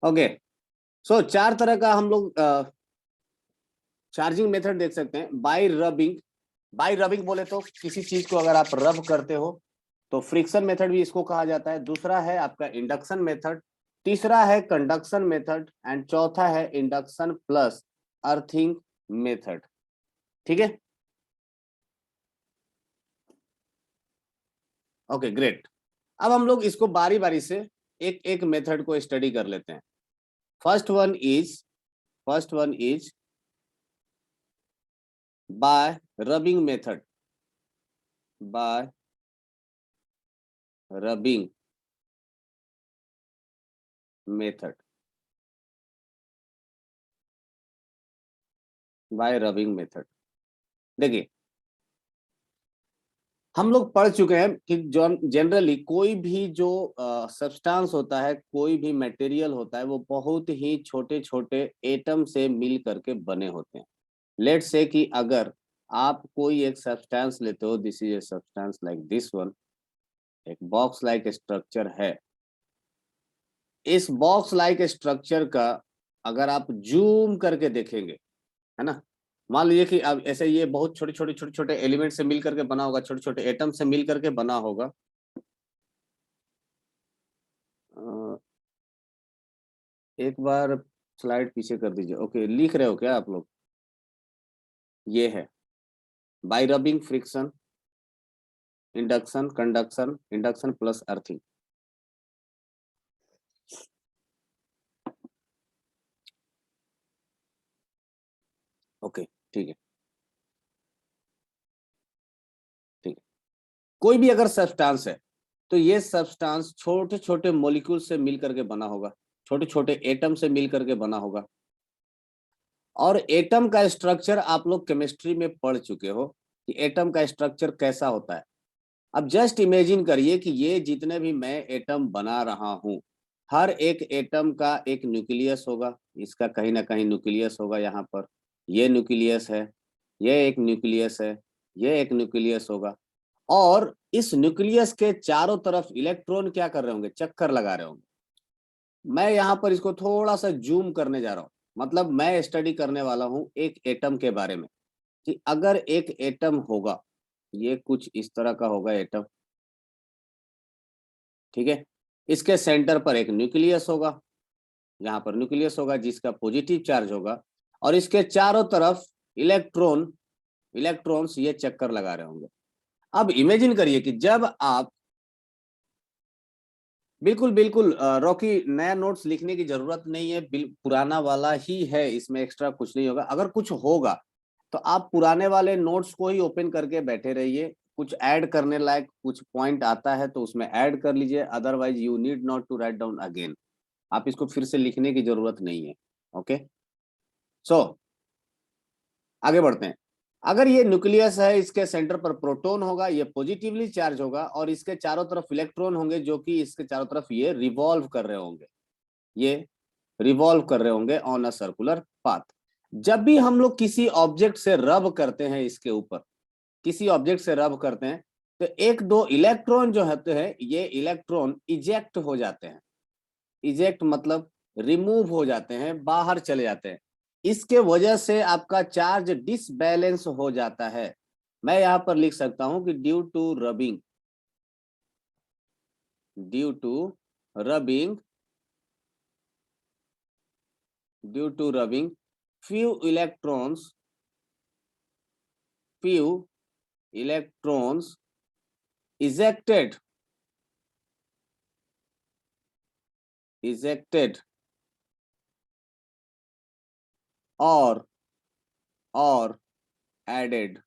Okay, सो चार तरह का हम लोग चार्जिंग मेथड देख सकते हैं। बाय रबिंग, बाय रबिंग बोले तो किसी चीज को अगर आप रब करते हो तो फ्रिक्शन मेथड भी इसको कहा जाता है। दूसरा है आपका इंडक्शन मेथड, तीसरा है कंडक्शन मेथड एंड चौथा है इंडक्शन प्लस अर्थिंग मेथड। ठीक है, ओके ग्रेट। अब हम लोग इसको बारी बारी से एक एक मेथड को स्टडी कर लेते हैं। First one is first one is bye rubbing method, bye rubbing method, bye rubbing method. देखिए, हम लोग पढ़ चुके हैं कि जो जनरली कोई भी जो सब्सटेंस होता है, कोई भी मटेरियल होता है, वो बहुत ही छोटे छोटे एटम से मिल करके बने होते हैं। लेट्स से कि अगर आप कोई एक सब्सटेंस लेते हो, this is a substance like this one, एक बॉक्स लाइक स्ट्रक्चर है। इस बॉक्स लाइक स्ट्रक्चर का अगर आप जूम करके देखेंगे, है ना, मान लीजिए कि अब ऐसे ये बहुत छोटे छोटे एलिमेंट से मिल करके बना होगा, छोटे छोटे एटम से मिल करके बना होगा। अ, एक बार स्लाइड पीछे कर दीजिए। ओके, लिख रहे हो क्या आप लोग? ये है bye rubbing, friction, induction, conduction, induction plus earthing. Okay, ठीक है, ठीक है। कोई भी अगर सब्सटेंस है तो ये सब्सटेंस छोटे छोटे मॉलिक्यूल से मिल करके बना होगा, छोटे छोटे एटम से मिल करके बना होगा। और एटम का स्ट्रक्चर आप लोग केमिस्ट्री में पढ़ चुके हो कि एटम का स्ट्रक्चर कैसा होता है। अब जस्ट इमेजिन करिए कि ये जितने भी मैं एटम बना रहा हूं, हर एक एटम का एक न्यूक्लियस होगा। इसका कहीं ना कहीं न्यूक्लियस होगा यहाँ पर। ये न्यूक्लियस है, ये एक न्यूक्लियस है, ये एक न्यूक्लियस होगा। और इस न्यूक्लियस के चारों तरफ इलेक्ट्रॉन क्या कर रहे होंगे? चक्कर लगा रहे होंगे। मैं यहाँ पर इसको थोड़ा सा जूम करने जा रहा हूँ, मतलब मैं स्टडी करने वाला हूँ एक एटम के बारे में कि अगर एक एटम होगा, ये कुछ इस तरह का होगा एटम, ठीक है। इसके सेंटर पर एक न्यूक्लियस होगा, यहाँ पर न्यूक्लियस होगा जिसका पॉजिटिव चार्ज होगा। और इसके चारों तरफ इलेक्ट्रॉन्स ये चक्कर लगा रहे होंगे। अब इमेजिन करिए कि जब आप, बिल्कुल बिल्कुल रॉकी, नया नोट्स लिखने की जरूरत नहीं है, पुराना वाला ही है, इसमें एक्स्ट्रा कुछ नहीं होगा। अगर कुछ होगा तो आप पुराने वाले नोट्स को ही ओपन करके बैठे रहिए। कुछ ऐड करने लायक कुछ पॉइंट आता है तो उसमें ऐड कर लीजिए, otherwise you need not to write down again. आप इसको फिर से लिखने की जरूरत नहीं है। ओके, सो आगे बढ़ते हैं। अगर ये न्यूक्लियस है, इसके सेंटर पर प्रोटॉन होगा, ये पॉजिटिवली चार्ज होगा, और इसके चारों तरफ इलेक्ट्रॉन होंगे जो कि इसके चारों तरफ ये रिवॉल्व कर रहे होंगे, ये रिवॉल्व कर रहे होंगे ऑन अ सर्कुलर पाथ। जब भी हम लोग किसी ऑब्जेक्ट से रब करते हैं, इसके ऊपर किसी ऑब्जेक्ट से रब करते हैं, तो एक दो इलेक्ट्रॉन जो होते हैं, ये इलेक्ट्रॉन इजेक्ट हो जाते हैं। इजेक्ट मतलब रिमूव हो जाते हैं, बाहर चले जाते हैं। इसके वजह से आपका चार्ज डिसबैलेंस हो जाता है। मैं यहां पर लिख सकता हूं कि due to rubbing, due to rubbing, due to rubbing, few electrons, few electrons ejected, ejected or or added,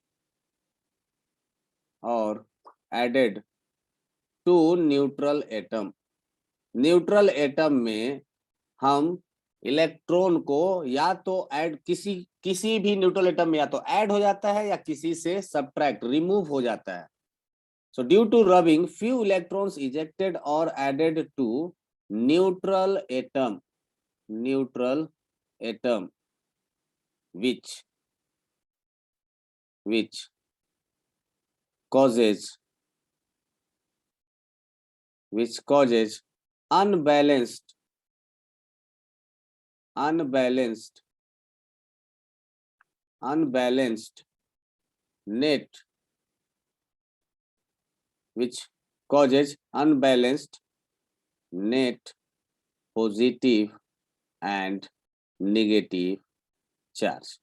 or added to neutral atom. Neutral atom में हम इलेक्ट्रॉन को या तो ऐड, किसी किसी भी न्यूट्रल एटम में या तो ऐड हो जाता है या किसी से सब्ट्रैक्ट, रिमूव हो जाता है। So due to rubbing, few electrons ejected or added to neutral atom, neutral atom, which causes, which causes unbalanced, unbalanced net which causes unbalanced net positive and negative charge.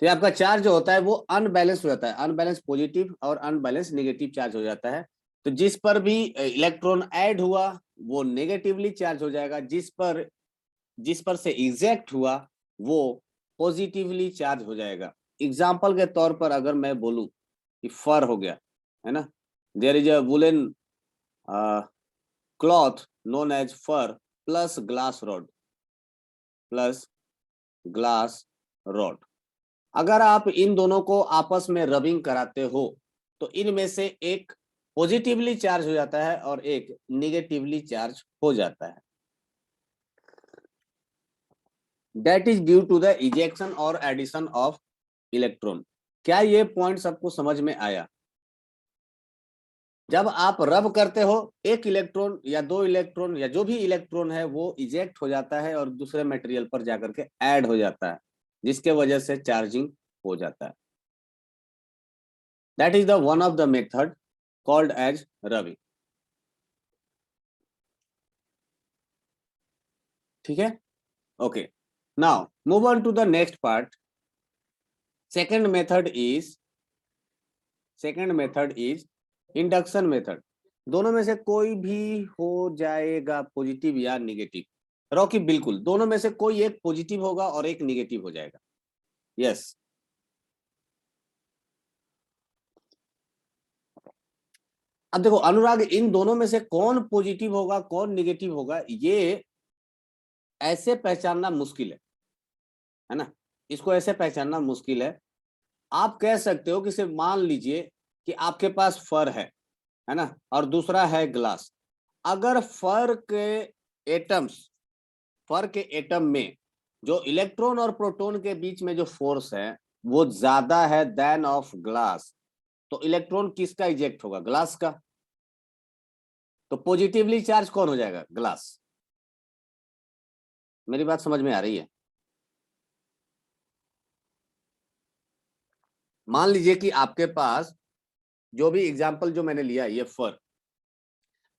तो ये आपका charge जो होता है वो अनबैलेंस हो जाता है, अनबैलेंस पॉजिटिव और अनबैलेंस नेगेटिव चार्ज हो जाता है। तो जिस पर भी इलेक्ट्रॉन ऐड हुआ वो नेगेटिवली चार्ज हो जाएगा, जिस पर से इजेक्ट हुआ वो पॉजिटिवली चार्ज हो जाएगा। एग्जाम्पल के तौर पर अगर मैं बोलूं कि फर हो गया, है ना, there is a woollen cloth known as fur plus glass rod. अगर आप इन दोनों को आपस में रबिंग कराते हो तो इनमें से एक पॉजिटिवली चार्ज हो जाता है और एक निगेटिवली चार्ज हो जाता है। That is due to the ejection और एडिशन ऑफ इलेक्ट्रॉन। क्या ये पॉइंट सबको समझ में आया? जब आप रब करते हो एक इलेक्ट्रॉन या दो इलेक्ट्रॉन या जो भी इलेक्ट्रॉन है वो इजेक्ट हो जाता है और दूसरे मटेरियल पर जाकर के ऐड हो जाता है, जिसके वजह से चार्जिंग हो जाता है। That is the one of the method called as rubbing. ठीक है, okay. Now move on to the next part. Second method is induction method. दोनों में से कोई भी हो जाएगा, पॉजिटिव या निगेटिव। रॉकी बिल्कुल, दोनों में से कोई एक पॉजिटिव होगा और एक निगेटिव हो जाएगा। यस अब देखो अनुराग, इन दोनों में से कौन पॉजिटिव होगा कौन निगेटिव होगा ये ऐसे पहचानना मुश्किल है ना, इसको ऐसे पहचानना मुश्किल है। आप कह सकते हो कि सिर्फ मान लीजिए कि आपके पास फर है ना, और दूसरा है ग्लास। अगर फर के एटम में जो इलेक्ट्रॉन और प्रोटॉन के बीच में जो फोर्स है वो ज्यादा है देन ऑफ ग्लास, तो इलेक्ट्रॉन किसका इजेक्ट होगा? ग्लास का। तो पॉजिटिवली चार्ज कौन हो जाएगा? ग्लास। मेरी बात समझ में आ रही है? मान लीजिए कि आपके पास जो भी एग्जांपल जो मैंने लिया, ये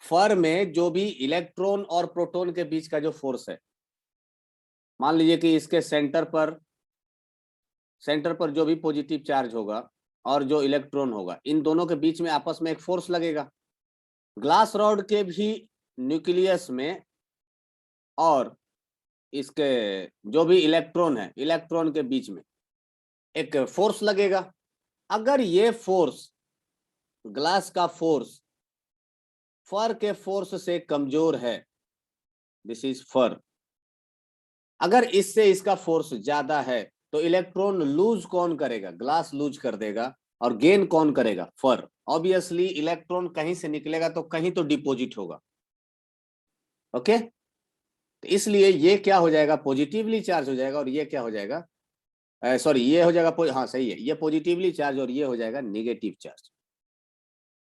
फर में जो भी इलेक्ट्रॉन और प्रोटॉन के बीच का जो फोर्स है, मान लीजिए कि इसके सेंटर पर जो भी पॉजिटिव चार्ज होगा और जो इलेक्ट्रॉन होगा, इन दोनों के बीच में आपस में एक फोर्स लगेगा। ग्लास रॉड के भी न्यूक्लियस में और इसके जो भी इलेक्ट्रॉन है, इलेक्ट्रॉन के बीच में एक फोर्स लगेगा। अगर ये फोर्स, ग्लास का फोर्स, फर के फोर्स से कमजोर है, दिस इज फर, अगर इससे इसका फोर्स ज्यादा है तो इलेक्ट्रॉन लूज कौन करेगा? ग्लास लूज कर देगा। और गेन कौन करेगा? फर। ऑब्वियसली इलेक्ट्रॉन कहीं से निकलेगा तो कहीं तो डिपॉजिट होगा। ओके, तो इसलिए ये क्या हो जाएगा? पॉजिटिवली चार्ज हो जाएगा और ये क्या हो जाएगा? सॉरी, ये हो जाएगा, हाँ सही है, ये पॉजिटिवली चार्ज और ये हो जाएगा निगेटिव चार्ज।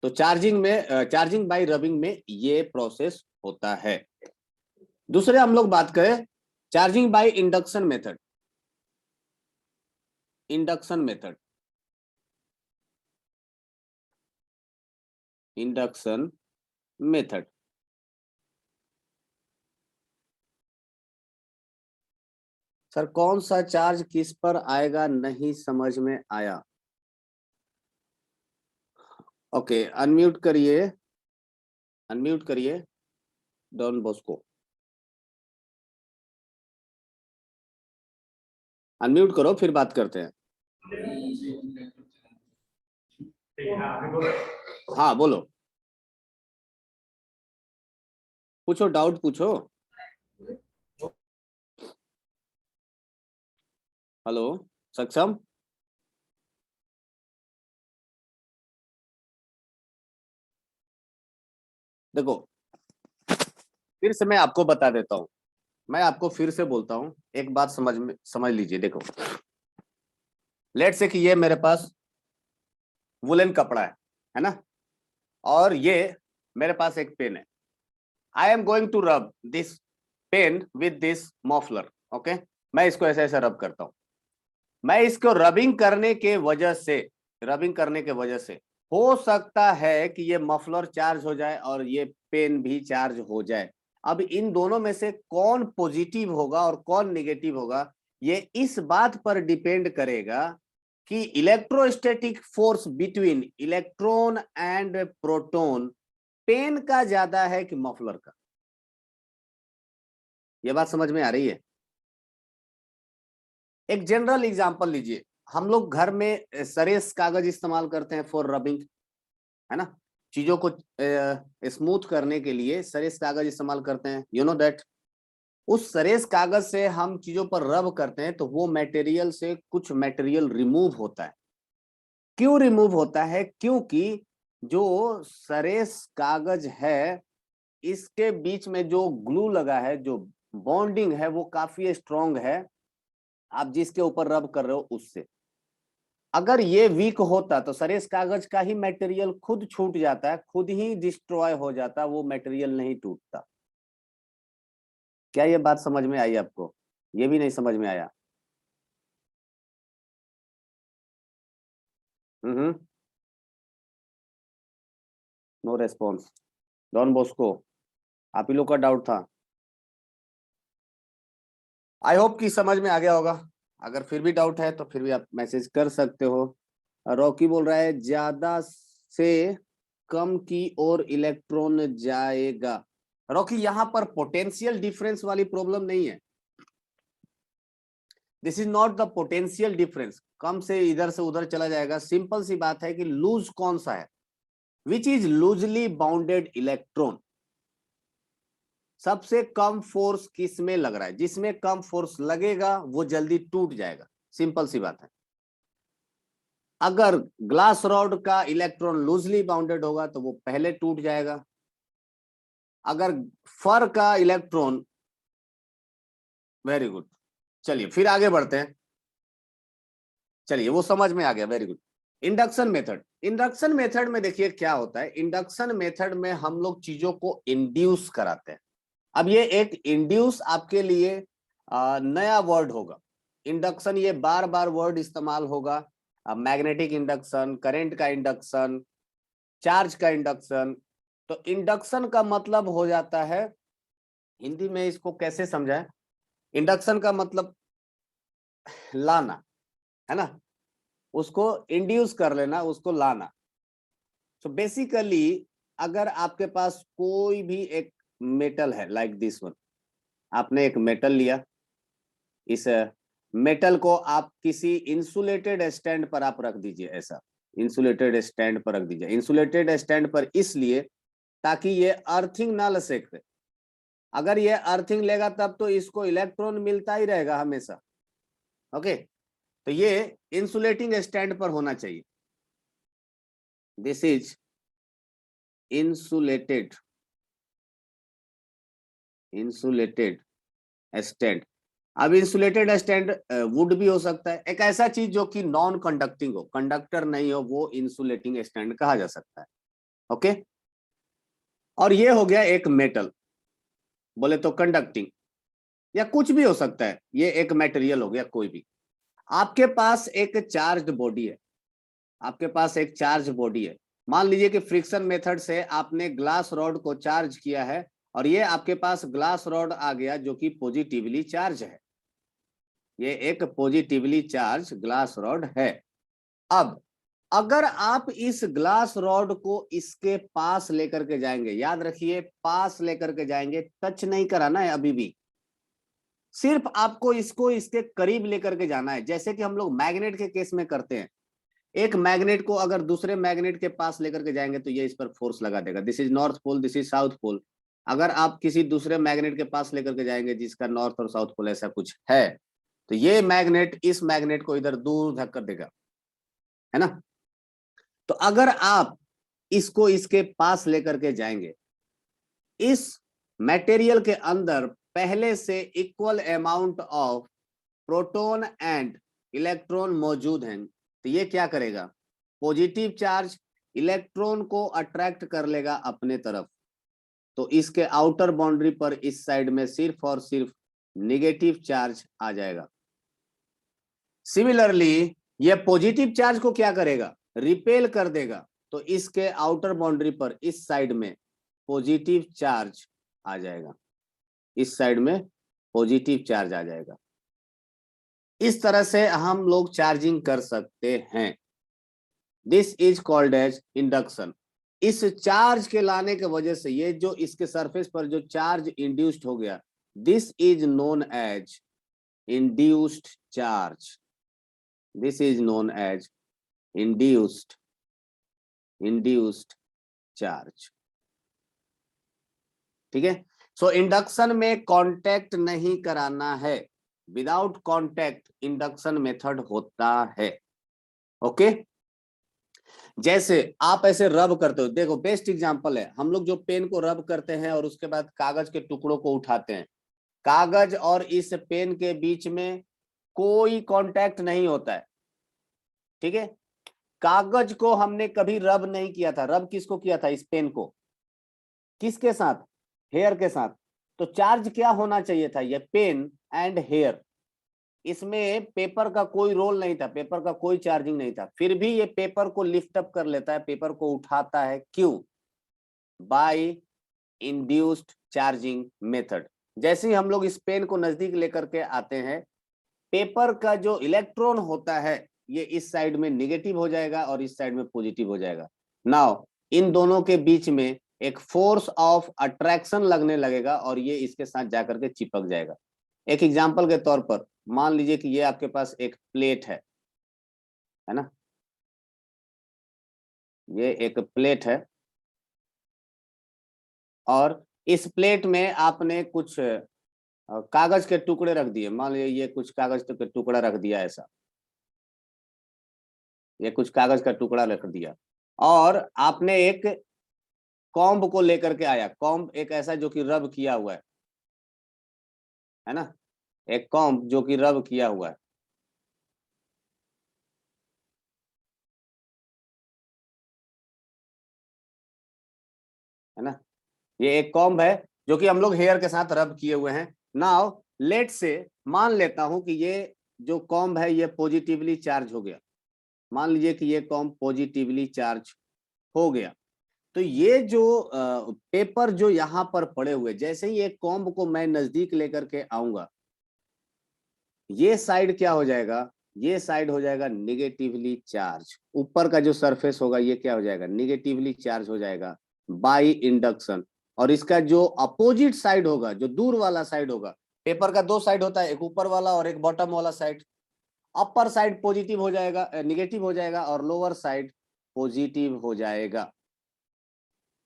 तो चार्जिंग बाय रबिंग में ये प्रोसेस होता है। दूसरे हम लोग बात करें charging by induction method. Induction method sir, कौन सा चार्ज किस पर आएगा नहीं समझ में आया? ओके, अनम्यूट करिए डॉन बॉस्को, अनम्यूट करो फिर बात करते हैं। हाँ बोलो, पूछो, डाउट पूछो। हेलो सक्षम, देखो फिर से मैं आपको बता देता हूँ, मैं आपको फिर से बोलता हूँ, एक बात समझ लीजिए। देखो लेट से कि ये मेरे पास वुलन कपड़ा है ना, और ये मेरे पास एक पेन है। I am going to rub this pen with this muffler, okay. मैं इसको ऐसे ऐसे रब करता हूं। मैं इसको रबिंग करने के वजह से हो सकता है कि ये मफलर चार्ज हो जाए और ये पेन भी चार्ज हो जाए। अब इन दोनों में से कौन पॉजिटिव होगा और कौन नेगेटिव होगा, ये इस बात पर डिपेंड करेगा कि electrostatic force between electron and proton pen का ज्यादा है कि मफलर का। ये बात समझ में आ रही है? एक जनरल एग्जांपल लीजिए, हम लोग घर में सरेस कागज इस्तेमाल करते हैं फॉर रबिंग, है ना। चीजों को स्मूथ करने के लिए सरेस कागज इस्तेमाल करते हैं, यू नो दैट। उस सरेस कागज से हम चीजों पर रब करते हैं तो वो मटेरियल से कुछ मटेरियल रिमूव होता है। क्यों रिमूव होता है? क्योंकि जो सरेस कागज है इसके बीच में जो ग्लू लगा है, जो बॉन्डिंग है, वो काफी स्ट्रॉन्ग है आप जिसके ऊपर रब कर रहे हो उससे। अगर ये वीक होता तो सरेस कागज का ही मटेरियल खुद छूट जाता है, खुद ही डिस्ट्रॉय हो जाता, वो मटेरियल नहीं टूटता। क्या ये बात समझ में आई आपको? ये भी नहीं समझ में आया? No response. डॉन बॉस्को, आप ही लोग का डाउट था। आई होप कि समझ में आ गया होगा। अगर फिर भी डाउट है तो फिर भी आप मैसेज कर सकते हो। रॉकी बोल रहा है ज्यादा से कम की ओर इलेक्ट्रॉन जाएगा। रॉकी, यहाँ पर पोटेंशियल डिफरेंस वाली प्रॉब्लम नहीं है। This is not the potential difference, कम से इधर से उधर चला जाएगा। सिंपल सी बात है कि लूज कौन सा है, which is loosely bounded electron. सबसे कम फोर्स किस में लग रहा है? जिसमें कम फोर्स लगेगा वो जल्दी टूट जाएगा, सिंपल सी बात है। अगर ग्लास रॉड का इलेक्ट्रॉन लूजली बाउंडेड होगा तो वो पहले टूट जाएगा। अगर फर का इलेक्ट्रॉन, वेरी गुड, चलिए फिर आगे बढ़ते हैं। चलिए वो समझ में आ गया, very good. Induction method, induction method में देखिए क्या होता है। इंडक्शन मेथड में हम लोग चीजों को इंड्यूस कराते हैं। अब ये एक इंड्यूस आपके लिए नया वर्ड होगा। इंडक्शन, ये बार बार वर्ड इस्तेमाल होगा। मैग्नेटिक इंडक्शन, करंट का इंडक्शन, चार्ज का इंडक्शन। तो इंडक्शन का मतलब हो जाता है, हिंदी में इसको कैसे समझाएं? इंडक्शन का मतलब लाना, है ना। उसको इंड्यूस कर लेना, उसको लाना। तो बेसिकली अगर आपके पास कोई भी एक मेटल है, लाइक दिस वन, आपने एक मेटल लिया, इस मेटल को आप किसी इंसुलेटेड स्टैंड पर आप रख दीजिए। ऐसा इंसुलेटेड स्टैंड पर रख दीजिए। इंसुलेटेड स्टैंड पर इसलिए ताकि ये अर्थिंग ना ले सके। अगर ये अर्थिंग लेगा तब तो इसको इलेक्ट्रॉन मिलता ही रहेगा हमेशा, ओके। तो ये इंसुलेटिंग स्टैंड पर होना चाहिए। This is insulated stand. अब इंसुलेटेड स्टैंड वुड भी हो सकता है। एक ऐसा चीज जो कि नॉन कंडक्टिंग हो, कंडक्टर नहीं हो, वो इंसुलेटिंग स्टैंड कहा जा सकता है, ओके। और ये हो गया एक मेटल, बोले तो कंडक्टिंग, या कुछ भी हो सकता है। ये एक मटेरियल हो गया कोई भी। आपके पास एक चार्ज बॉडी है, आपके पास एक चार्ज बॉडी है। मान लीजिए कि फ्रिक्शन मेथड से आपने ग्लास रॉड को चार्ज किया है और ये आपके पास ग्लास रॉड आ गया जो कि पॉजिटिवली चार्ज है। ये एक पॉजिटिवली चार्ज ग्लास रॉड है। अब अगर आप इस ग्लास रॉड को इसके पास लेकर के जाएंगे, याद रखिए पास लेकर के जाएंगे, टच नहीं कराना है अभी भी, सिर्फ आपको इसको इसके करीब लेकर के जाना है। जैसे कि हम लोग मैग्नेट के केस में करते हैं, एक मैग्नेट को अगर दूसरे मैग्नेट के पास लेकर के जाएंगे तो ये इस पर फोर्स लगा देगा। This is north pole, this is south pole. अगर आप किसी दूसरे मैग्नेट के पास लेकर के जाएंगे जिसका नॉर्थ और साउथ पोल ऐसा कुछ है, तो ये मैग्नेट इस मैग्नेट को इधर दूर धक्कर देगा, है ना। तो अगर आप इसको इसके पास लेकर के जाएंगे, इस मटेरियल के अंदर पहले से equal amount of proton and electron मौजूद हैं, तो ये क्या करेगा? पॉजिटिव चार्ज इलेक्ट्रॉन को अट्रैक्ट कर लेगा अपने तरफ। तो इसके आउटर बाउंड्री पर इस साइड में सिर्फ और सिर्फ नेगेटिव चार्ज आ जाएगा। सिमिलरली ये पॉजिटिव चार्ज को क्या करेगा, रिपेल कर देगा, तो इसके आउटर बाउंड्री पर इस साइड में पॉजिटिव चार्ज आ जाएगा, इस साइड में पॉजिटिव चार्ज आ जाएगा। इस तरह से हम लोग चार्जिंग कर सकते हैं। This is called as induction. इस चार्ज के लाने के वजह से ये जो इसके सरफेस पर जो चार्ज इंड्यूस्ड हो गया, this is known as induced charge. This is known as induced charge. ठीक है। सो इंडक्शन में कांटेक्ट नहीं कराना है, विदाउट कांटेक्ट इंडक्शन मेथड होता है। ओके। जैसे आप ऐसे रब करते हो, देखो बेस्ट एग्जांपल है, हम लोग जो पेन को रब करते हैं और उसके बाद कागज के टुकड़ों को उठाते हैं, कागज और इस पेन के बीच में कोई कांटेक्ट नहीं होता है। ठीक है। कागज को हमने कभी रब नहीं किया था। रब किसको किया था, इस पेन को, किसके साथ, हेयर के साथ। तो चार्ज क्या होना चाहिए था, ये पेन एंड हेयर, इसमें पेपर का कोई रोल नहीं था, पेपर का कोई चार्जिंग नहीं था, फिर भी ये पेपर को लिफ्ट अप कर लेता है, पेपर को उठाता है। क्यों? By induced charging method. जैसे ही हम लोग इस पेन को नजदीक लेकर के आते हैं, पेपर का जो इलेक्ट्रॉन होता है ये इस साइड में नेगेटिव हो जाएगा और इस साइड में पॉजिटिव हो जाएगा। नाउ इन दोनों के बीच में एक फोर्स ऑफ अट्रैक्शन लगने लगेगा और ये इसके साथ जाकर के चिपक जाएगा। एक एग्जांपल के तौर पर मान लीजिए कि ये आपके पास एक प्लेट है ना, ये एक प्लेट है और इस प्लेट में आपने कुछ कागज के टुकड़े रख दिए। मान लीजिए ये कुछ कागज के टुकड़ा रख दिया, ऐसा ये कुछ कागज का टुकड़ा रख दिया और आपने एक कॉम्ब को लेकर के आया। कॉम्ब एक ऐसा जो कि रब किया हुआ है ना, एक कॉम्ब जो कि रब किया हुआ है ना, ये एक कॉम्ब है जो कि हम लोग हेयर के साथ रब किए हुए हैं। नाउ लेट से मान लेता हूं कि ये जो कॉम्ब है ये पॉजिटिवली चार्ज हो गया। मान लीजिए कि ये कॉम्ब पॉजिटिवली चार्ज हो गया, तो ये जो पेपर जो यहाँ पर पड़े हुए, जैसे ही एक कॉम्ब को मैं नजदीक लेकर के आऊंगा, ये साइड क्या हो जाएगा, ये साइड हो जाएगा निगेटिवली चार्ज। ऊपर का जो सरफेस होगा ये क्या हो जाएगा, निगेटिवली चार्ज हो जाएगा बाय इंडक्शन। और इसका जो अपोजिट साइड होगा, जो दूर वाला साइड होगा, पेपर का दो साइड होता है, एक ऊपर वाला और एक बॉटम वाला साइड। अपर साइड पॉजिटिव हो जाएगा, निगेटिव हो जाएगा और लोअर साइड पॉजिटिव हो जाएगा।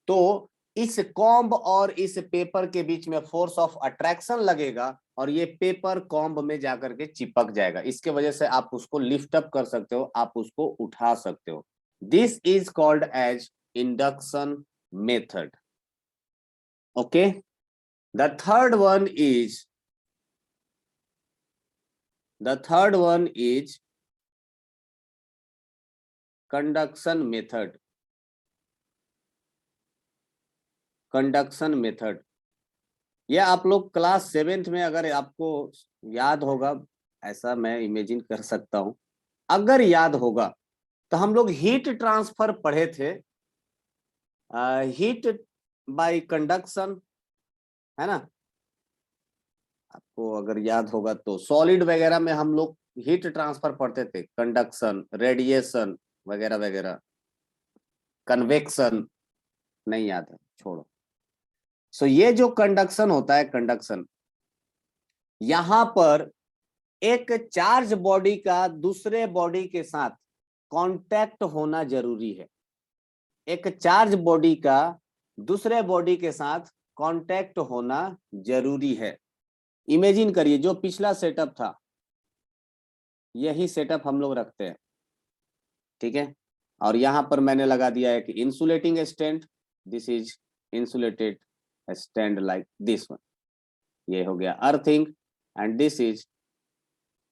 तो इस कॉम्ब और इस पेपर के बीच में फोर्स ऑफ अट्रैक्शन लगेगा और ये पेपर कॉम्ब में जाकर के चिपक जाएगा। इसके वजह से आप उसको लिफ्ट अप कर सकते हो, आप उसको उठा सकते हो। This is called as induction method. Okay. The third one is conduction method. Conduction method ये आप लोग क्लास 7th में, अगर आपको याद होगा, ऐसा मैं इमेजिन कर सकता हूं, अगर याद होगा तो हम लोग हीट ट्रांसफर पढ़े थे, हीट बाय कंडक्शन, है ना। आपको अगर याद होगा तो सॉलिड वगैरह में हम लोग हीट ट्रांसफर पढ़ते थे, कंडक्शन, रेडिएशन वगैरह वगैरह, कन्वेक्शन। नहीं याद है, छोड़ो। सो ये जो कंडक्शन होता है, कंडक्शन, यहां पर एक चार्ज बॉडी का दूसरे बॉडी के साथ कांटेक्ट होना जरूरी है। एक चार्ज बॉडी का दूसरे बॉडी के साथ कांटेक्ट होना जरूरी है। इमेजिन करिए जो पिछला सेटअप था, यही सेटअप हम लोग रखते हैं। ठीक है। और यहां पर मैंने लगा दिया है कि insulating stand, this is insulated stand like this one, ये हो गया earthing and this is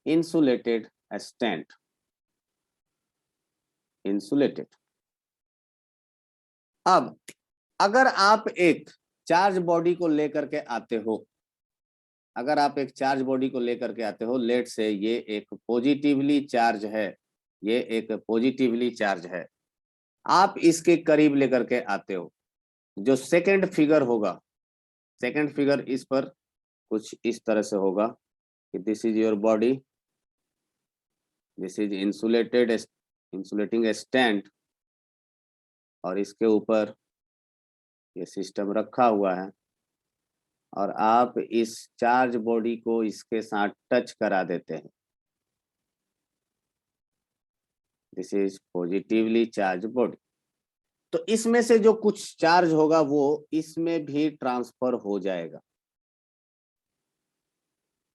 insulated stand, insulated. अब अगर आप एक चार्ज बॉडी को लेकर के आते हो, अगर आप एक चार्ज बॉडी को लेकर के आते हो, लेट से ये एक पॉजिटिवली चार्ज है, ये एक पॉजिटिवली चार्ज है, आप इसके करीब लेकर के आते हो, जो सेकंड फिगर होगा, सेकंड फिगर इस पर कुछ इस तरह से होगा कि this is your body, this is insulating stand, और इसके ऊपर ये सिस्टम रखा हुआ है, और आप इस चार्ज बॉडी को इसके साथ टच करा देते हैं। This is positively charge body. तो इसमें से जो कुछ चार्ज होगा वो इसमें भी ट्रांसफर हो जाएगा।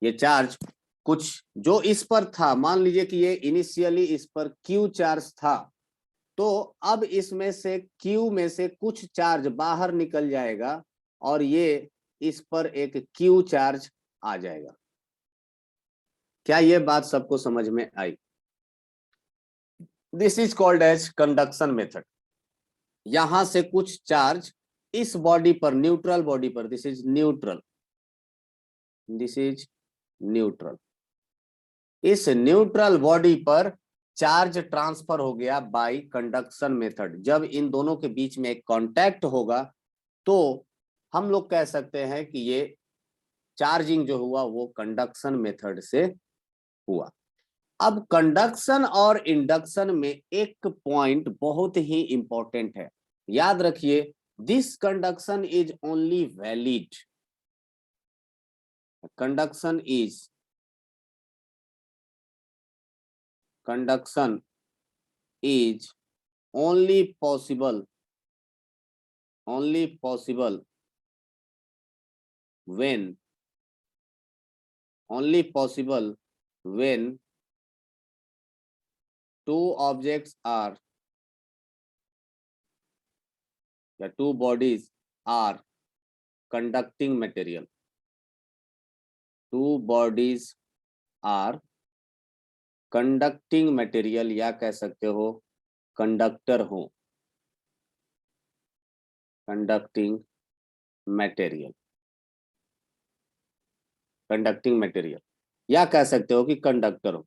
ये चार्ज कुछ जो इस पर था, मान लीजिए कि ये इनिशियली इस पर Q चार्ज था, तो अब इसमें से Q में से कुछ चार्ज बाहर निकल जाएगा और ये इस पर एक Q चार्ज आ जाएगा। क्या ये बात सबको समझ में आई? This is called as conduction method. यहां से कुछ चार्ज इस बॉडी पर, न्यूट्रल बॉडी पर, this is neutral, this is neutral, इस न्यूट्रल बॉडी पर चार्ज ट्रांसफर हो गया बाय कंडक्शन मेथड। जब इन दोनों के बीच में एक कांटेक्ट होगा तो हम लोग कह सकते हैं कि ये चार्जिंग जो हुआ वो कंडक्शन मेथड से हुआ। अब कंडक्शन और इंडक्शन में एक पॉइंट बहुत ही इंपॉर्टेंट है, याद रखिए, this conduction is only valid, conduction is only possible when two objects are, the two bodies are conducting material, two bodies are conducting material, या कह सकते हो कंडक्टर हो, कंडक्टिंग मटेरियल, कंडक्टिंग मटेरियल, या कह सकते हो कि कंडक्टर हो।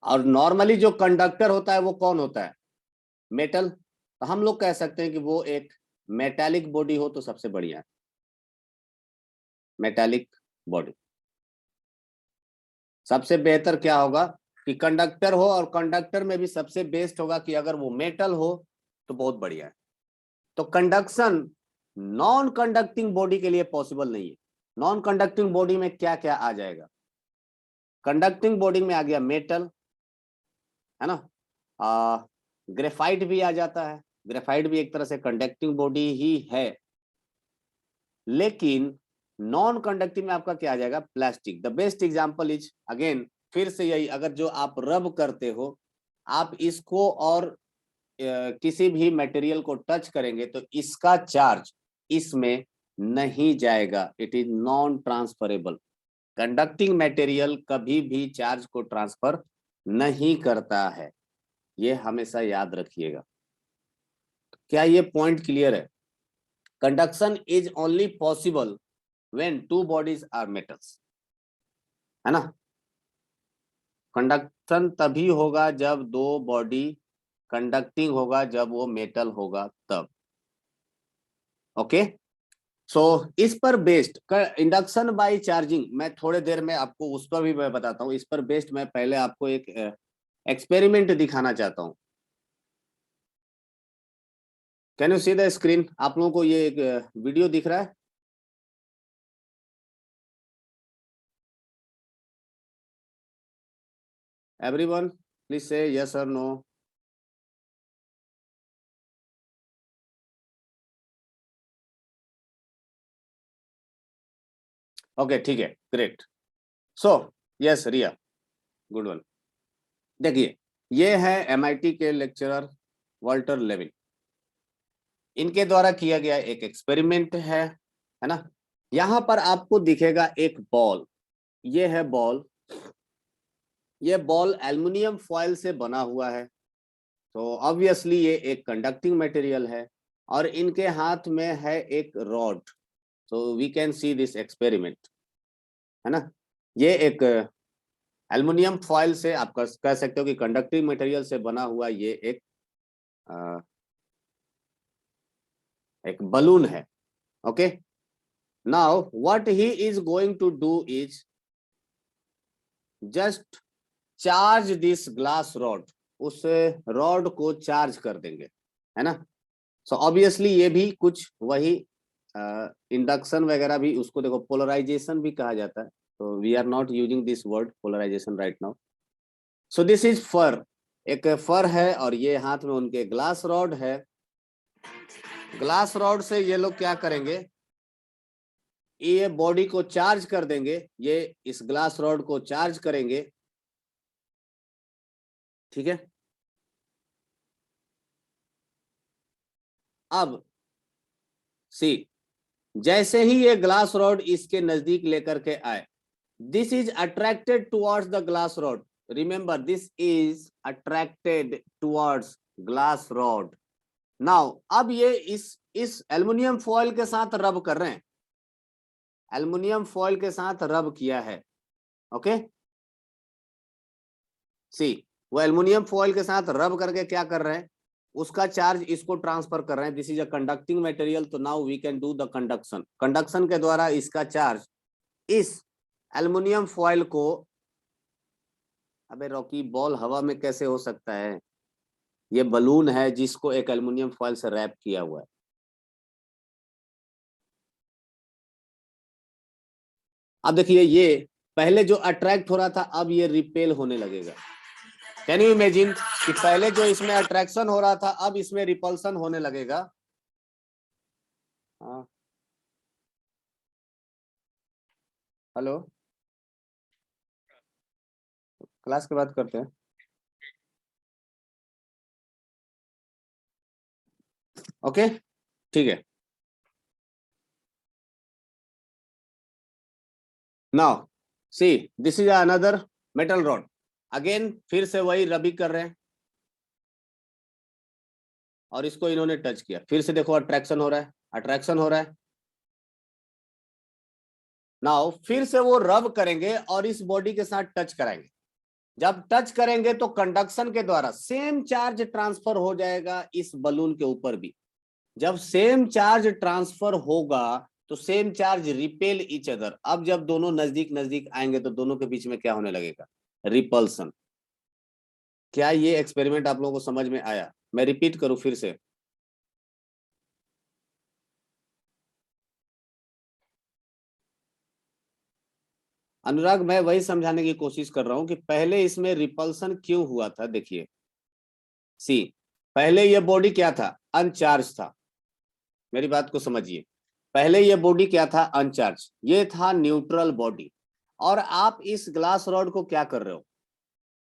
और नॉर्मली जो कंडक्टर होता है वो कौन होता है? मेटल। तो हम लोग कह सकते हैं कि वो एक मेटालिक बॉडी हो तो सबसे बढ़िया है, मेटालिक बॉडी। सबसे बेहतर क्या होगा कि कंडक्टर हो, और कंडक्टर में भी सबसे बेस्ट होगा कि अगर वो मेटल हो तो बहुत बढ़िया है। तो कंडक्शन नॉन कंडक्टिंग बॉडी के लिए पॉसिबल नहीं है। नॉन कंडक्टिंग बॉडी में क्या क्या आ जाएगा? कंडक्टिंग बॉडी में आ गया मेटल, है ना, ग्रेफाइट भी आ जाता है, ग्रेफाइट भी एक तरह से कंडक्टिंग बॉडी ही है। लेकिन नॉन कंडक्टिंग में आपका क्या आ जाएगा? Plastic. The best example is, again फिर से यही, अगर जो आप रब करते हो, आप इसको और किसी भी मटेरियल को टच करेंगे तो इसका चार्ज इसमें नहीं जाएगा, it is non transferable. Conducting material कभी भी चार्ज को ट्रांसफर नहीं करता है, ये हमेशा याद रखिएगा। क्या ये पॉइंट क्लियर है? Conduction is only possible when two bodies are metals, है ना। कंडक्शन तभी होगा जब दो बॉडी कंडक्टिंग होगा, जब वो मेटल होगा तब। ओके, सो इस पर बेस्ड इंडक्शन बाय चार्जिंग, मैं थोड़े देर में आपको उस पर भी मैं बताता हूँ। इस पर बेस्ड मैं पहले आपको एक एक्सपेरिमेंट दिखाना चाहता हूँ। Can you see the screen? आप लोगों को ये एक वीडियो दिख रहा है? एवरीवन प्लीज से यस और नो। ओके, ठीक है, ग्रेट। सो यस रिया, गुड वन। देखिए, ये है MIT के लेक्चरर वाल्टर लेविन, इनके द्वारा किया गया एक एक्सपेरिमेंट है ना। यहां पर आपको दिखेगा एक बॉल, ये है बॉल, ये बॉल एल्युमिनियम फॉयल से बना हुआ है। तो ऑब्वियसली ये एक कंडक्टिंग मटेरियल है और इनके हाथ में है एक rod. So we can see this experiment, है ना। ये एक एल्युमिनियम फॉयल से आप कह सकते हो कि कंडक्टिंग मटेरियल से बना हुआ ये एक बलून है। Okay, now what he is going to do is just charge this glass rod, उस रॉड को चार्ज कर देंगे, है ना। सो ऑब्वियसली ये भी कुछ वही इंडक्शन वगैरह भी, उसको देखो पोलराइजेशन भी कहा जाता है। तो we are not using this word polarization right now. So this is fur, एक फर है और ये हाथ में उनके ग्लास रॉड है। ग्लास रॉड से ये लोग क्या करेंगे, ये बॉडी को चार्ज कर देंगे, ये इस ग्लास रॉड को चार्ज करेंगे, ठीक है। अब सी, जैसे ही ये ग्लास रॉड इसके नजदीक लेकर के आए, this is attracted towards the glass rod. Remember, this is attracted towards glass rod. Now अब ये इस एल्युमिनियम फॉयल के साथ रब कर रहे हैं, एल्युमिनियम फॉयल के साथ रब किया है। ओके, सी, वो एल्युमिनियम फॉयल के साथ रब करके क्या कर रहे हैं, उसका चार्ज इसको ट्रांसफर कर रहे हैं। This is a conducting material, तो now we can do the conduction. Conduction के द्वारा इसका चार्ज इस एल्युमिनियम फॉयल को, अबे रॉकी बॉल हवा में कैसे हो सकता है, ये बलून है जिसको एक एल्युमिनियम फॉयल से रैप किया हुआ है। अब देखिए, ये पहले जो अट्रैक्ट हो रहा था अब ये रिपेल होने लगेगा। कैन यू इमेजिन कि पहले जो इसमें अट्रैक्शन हो रहा था अब इसमें रिपल्सन होने लगेगा। हाँ, हेलो, क्लास के बाद करते हैं। ओके, ठीक है। Now see, this is another metal rod, again फिर से वही रबी कर रहे हैं और इसको इन्होंने टच किया, फिर से देखो अट्रैक्शन हो रहा है, अट्रैक्शन हो रहा है। नाउ फिर से वो रब करेंगे और इस बॉडी के साथ टच कराएंगे। जब टच करेंगे तो कंडक्शन के द्वारा सेम चार्ज ट्रांसफर हो जाएगा इस बलून के ऊपर भी। जब सेम चार्ज ट्रांसफर होगा तो same charge repel each other. अब जब दोनों नजदीक नजदीक आएंगे तो दोनों के बीच में क्या होने लगेगा, रिपल्सन। क्या ये एक्सपेरिमेंट आप लोगों को समझ में आया? मैं रिपीट करूं फिर से। अनुराग, मैं वही समझाने की कोशिश कर रहा हूं कि पहले इसमें रिपल्सन क्यों हुआ था। देखिए सी, पहले ये बॉडी क्या था, अनचार्ज था। मेरी बात को समझिए, पहले ये बॉडी क्या था, अनचार्ज, ये था न्यूट्रल बॉडी। और आप इस ग्लास रॉड को क्या कर रहे हो,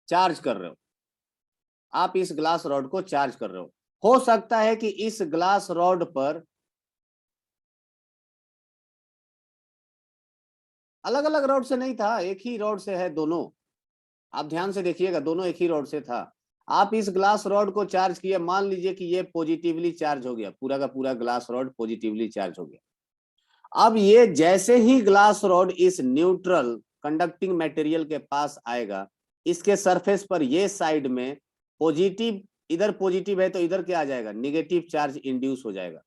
चार्ज कर रहे हो। आप इस ग्लास रॉड को चार्ज कर रहे हो सकता है कि इस ग्लास रॉड पर अलग अलग रॉड से नहीं था, एक ही रॉड से है दोनों। आप ध्यान से देखिएगा, दोनों एक ही रॉड से था। आप इस ग्लास रॉड को चार्ज किए, मान लीजिए कि ये पॉजिटिवली चार्ज हो गया, पूरा का पूरा ग्लास रॉड पॉजिटिवली चार्ज हो गया। अब ये जैसे ही ग्लास रॉड इस न्यूट्रल कंडक्टिंग मटेरियल के पास आएगा, इसके सरफेस पर ये साइड में पॉजिटिव, इधर पॉजिटिव है तो इधर क्या आ जाएगा, निगेटिव चार्ज इंड्यूस हो जाएगा,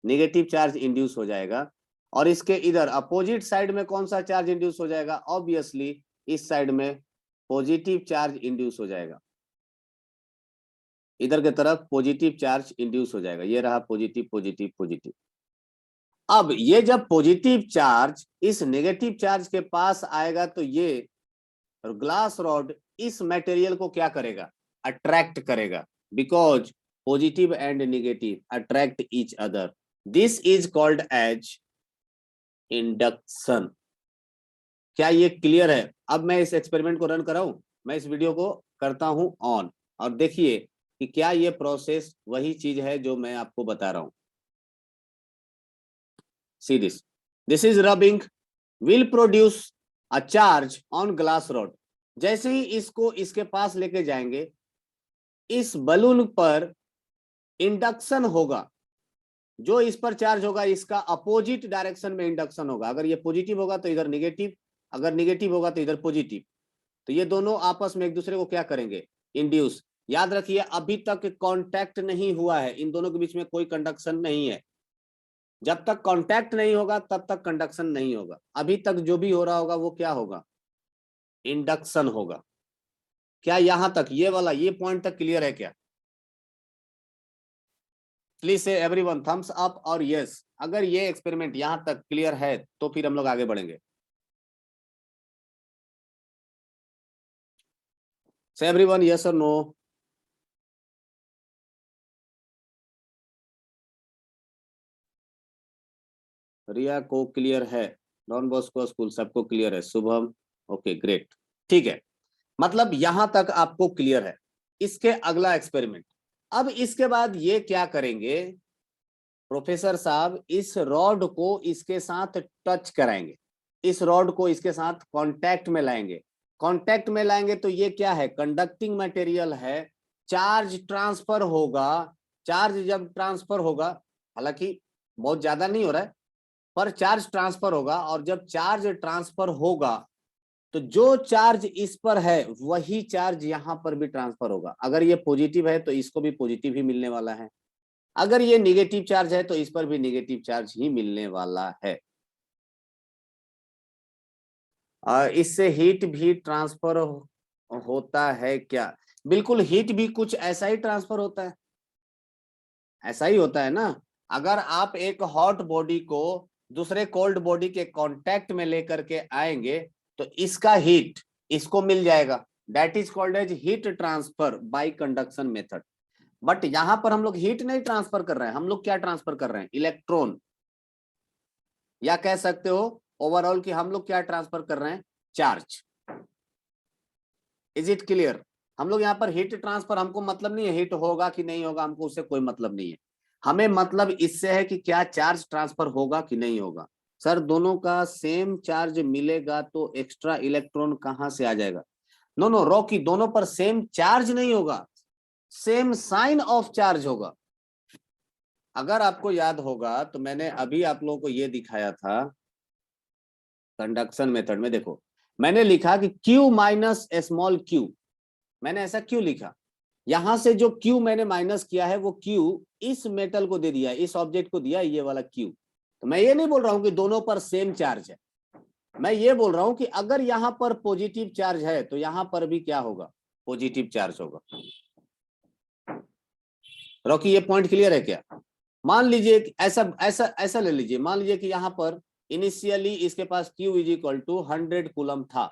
निगेटिव चार्ज इंड्यूस हो जाएगा। और इसके इधर अपोजिट साइड में कौन सा चार्ज इंड्यूस हो जाएगा, ऑब्वियसली इस साइड में पॉजिटिव चार्ज इंड्यूस हो जाएगा, इधर की तरफ पॉजिटिव चार्ज इंड्यूस हो जाएगा। ये रहा पॉजिटिव पॉजिटिव पॉजिटिव। अब ये जब पॉजिटिव चार्ज इस नेगेटिव चार्ज के पास आएगा तो ये ग्लास रॉड इस मटेरियल को क्या करेगा, अट्रैक्ट करेगा, because positive and negative attract each other. This is called as induction. क्या ये क्लियर है? अब मैं इस एक्सपेरिमेंट को रन कराऊं, मैं इस वीडियो को करता हूं ऑन, और देखिए कि क्या ये प्रोसेस वही चीज है जो मैं आपको बता रहा हूं। See this. This is rubbing will produce a charge on glass rod. जैसे ही इसको इसके पास लेके जाएंगे, इस बलून पर इंडक्शन होगा, जो इस पर चार्ज होगा इसका अपोजिट डायरेक्शन में इंडक्शन होगा। अगर ये पॉजिटिव होगा तो इधर निगेटिव, अगर निगेटिव होगा तो इधर पॉजिटिव। तो ये दोनों आपस में एक दूसरे को क्या करेंगे, इंड्यूस। याद रखिए अभी तक कांटेक्ट नहीं हुआ है, इन दोनों के बीच में कोई कंडक्शन नहीं है। जब तक कांटेक्ट नहीं होगा तब तक कंडक्शन नहीं होगा। अभी तक जो भी हो रहा होगा वो क्या होगा, इंडक्शन होगा। क्या यहां तक ये वाला ये पॉइंट तक क्लियर है क्या? प्लीज से एवरीवन थम्स अप और यस। अगर ये एक्सपेरिमेंट यहां तक क्लियर है तो फिर हम लोग आगे बढ़ेंगे। से एवरीवन यस और नो। रिया को क्लियर है, डॉन बॉस्को स्कूल सबको क्लियर है, शुभम ओके ग्रेट, ठीक है। मतलब यहां तक आपको क्लियर है। इसके अगला एक्सपेरिमेंट, अब इसके बाद ये क्या करेंगे प्रोफेसर साहब, इस रॉड को इसके साथ टच कराएंगे, इस रॉड को इसके साथ कांटेक्ट में लाएंगे। कांटेक्ट में लाएंगे तो ये क्या है, कंडक्टिंग मटेरियल है, चार्ज ट्रांसफर होगा। चार्ज जब ट्रांसफर होगा, हालांकि बहुत ज्यादा नहीं हो रहा है, पर चार्ज ट्रांसफर होगा। और जब चार्ज ट्रांसफर होगा तो जो चार्ज इस पर है वही चार्ज यहां पर भी ट्रांसफर होगा। अगर ये पॉजिटिव है तो इसको भी पॉजिटिव ही मिलने वाला है, अगर ये निगेटिव चार्ज है तो इस पर भी निगेटिव चार्ज ही मिलने वाला है। इससे हीट भी ट्रांसफर होता है क्या? बिल्कुल, हीट भी कुछ ऐसा ही ट्रांसफर होता है, ऐसा ही होता है ना। अगर आप एक हॉट बॉडी को दूसरे कोल्ड बॉडी के कांटेक्ट में लेकर के आएंगे तो इसका हीट इसको मिल जाएगा, that is called as heat transfer by conduction method. But यहां पर हम लोग हीट नहीं ट्रांसफर कर रहे हैं, हम लोग क्या ट्रांसफर कर रहे हैं, इलेक्ट्रॉन। या कह सकते हो ओवरऑल कि हम लोग क्या ट्रांसफर कर रहे हैं, चार्ज। Is it clear? हम लोग यहाँ पर हीट ट्रांसफर, हमको मतलब नहीं है हीट होगा कि नहीं होगा, हमको उससे कोई मतलब नहीं है। हमें मतलब इससे है कि क्या चार्ज ट्रांसफर होगा कि नहीं होगा। सर दोनों का सेम चार्ज मिलेगा तो एक्स्ट्रा इलेक्ट्रॉन कहां से आ जाएगा? नो नो रॉकी, दोनों पर सेम चार्ज नहीं होगा, सेम साइन ऑफ चार्ज होगा। अगर आपको याद होगा तो मैंने अभी आप लोगों को ये दिखाया था कंडक्शन मेथड में। देखो मैंने लिखा कि Q माइनस स्मॉल q, मैंने ऐसा क्यों लिखा, यहां से जो Q मैंने माइनस किया है वो Q इस मेटल को दे दिया, इस ऑब्जेक्ट को दिया ये वाला Q। तो मैं ये नहीं बोल रहा हूं कि दोनों पर सेम चार्ज है, मैं ये बोल रहा हूं कि अगर यहां पर पॉजिटिव चार्ज है तो यहां पर भी क्या होगा, पॉजिटिव चार्ज होगा। रॉकी ये पॉइंट क्लियर है क्या? मान लीजिए ऐसा ऐसा ऐसा ले लीजिए, मान लीजिए कि यहाँ पर इनिशियली इसके पास Q is equal to 100 coulomb था,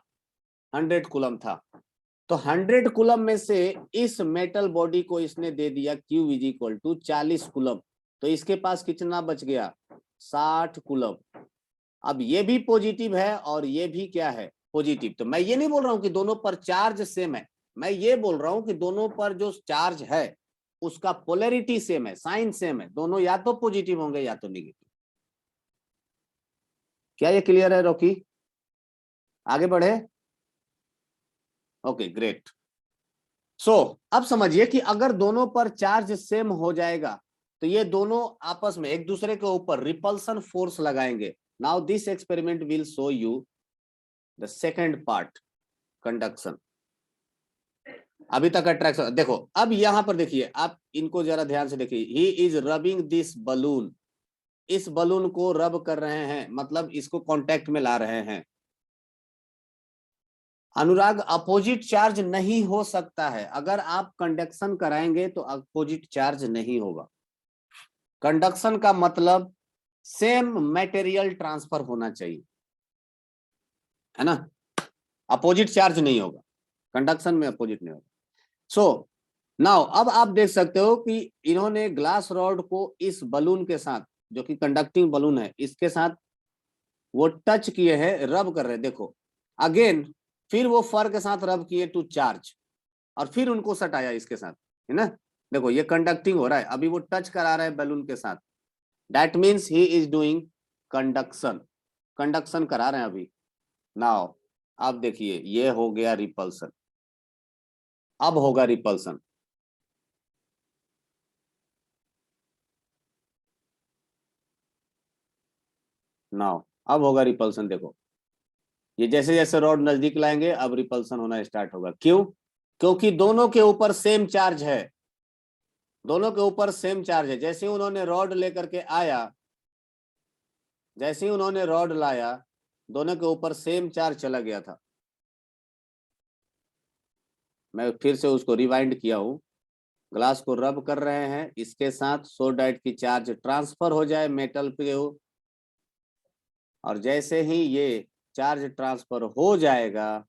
100 कूलम था। तो 100 कूलम में से इस मेटल बॉडी को इसने दे दिया Q is equal to 40 coulomb, तो इसके पास कितना बच गया, 60 कूलम। अब ये भी पॉजिटिव है और ये भी क्या है, पॉजिटिव। तो मैं ये नहीं बोल रहा हूं कि दोनों पर चार्ज सेम है, मैं ये बोल रहा हूं कि दोनों पर जो चार्ज है उसका पोलैरिटी सेम है, साइन सेम है, दोनों या तो पॉजिटिव होंगे या तो निगेटिव। क्या ये क्लियर है रॉकी? आगे बढ़े? Okay great. सो अब समझिए कि अगर दोनों पर चार्ज सेम हो जाएगा तो ये दोनों आपस में एक दूसरे के ऊपर रिपल्सन फोर्स लगाएंगे। Now this experiment will show you the second part, conduction. अभी तक अट्रैक्शन देखो, अब यहां पर देखिए, आप इनको जरा ध्यान से देखिए, he is rubbing this balloon, इस बलून को रब कर रहे हैं, मतलब इसको कांटेक्ट में ला रहे हैं। अनुराग अपोजिट चार्ज नहीं हो सकता है, अगर आप कंडक्शन कराएंगे तो अपोजिट चार्ज नहीं होगा। कंडक्शन का मतलब सेम मटेरियल ट्रांसफर होना चाहिए, है ना, अपोजिट चार्ज नहीं होगा, कंडक्शन में अपोजिट नहीं होगा। सो नाउ अब आप देख सकते हो कि इन्होंने ग्लास रॉड को इस बलून के साथ, जो कि कंडक्टिंग बलून है, इसके साथ वो टच किए हैं, रब कर रहे हैं। देखो अगेन, फिर वो फर के साथ रब किए टू चार्ज, और फिर उनको सटाया इसके साथ, है ना। देखो ये कंडक्टिंग हो रहा है, अभी वो टच करा रहा है बैलून के साथ, that means he is doing conduction, conduction करा रहे हैं अभी। नाउ अब देखिए ये हो गया रिपल्सन, अब होगा रिपल्सन। नाउ अब होगा रिपल्सन। देखो ये जैसे जैसे रॉड नजदीक लाएंगे अब रिपल्सन होना स्टार्ट होगा। क्यों? क्योंकि दोनों के ऊपर सेम चार्ज है, दोनों के ऊपर सेम चार्ज है। जैसे ही उन्होंने रॉड लेकर के आया, जैसे ही उन्होंने रॉड लाया, दोनों के ऊपर सेम चार्ज चला गया था। मैं फिर से उसको रिवाइंड किया हूं। ग्लास को रब कर रहे हैं इसके साथ सो डैट की चार्ज ट्रांसफर हो जाए मेटल पे। और जैसे ही ये चार्ज ट्रांसफर हो जाएगा,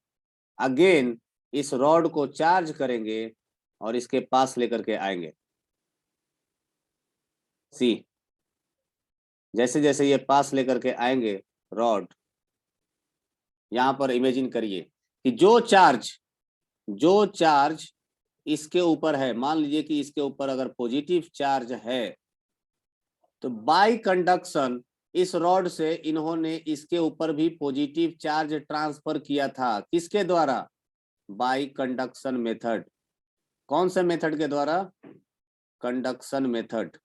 अगेन इस रॉड को चार्ज करेंगे और इसके पास लेकर के आएंगे। सी, जैसे जैसे ये पास लेकर के आएंगे रॉड, यहां पर इमेजिन करिए कि जो चार्ज इसके ऊपर है, मान लीजिए कि इसके ऊपर अगर पॉजिटिव चार्ज है, तो बाय कंडक्शन इस रॉड से इन्होंने इसके ऊपर भी पॉजिटिव चार्ज ट्रांसफर किया था। किसके द्वारा? Bye conduction method. कौन से मेथड के द्वारा? Conduction method.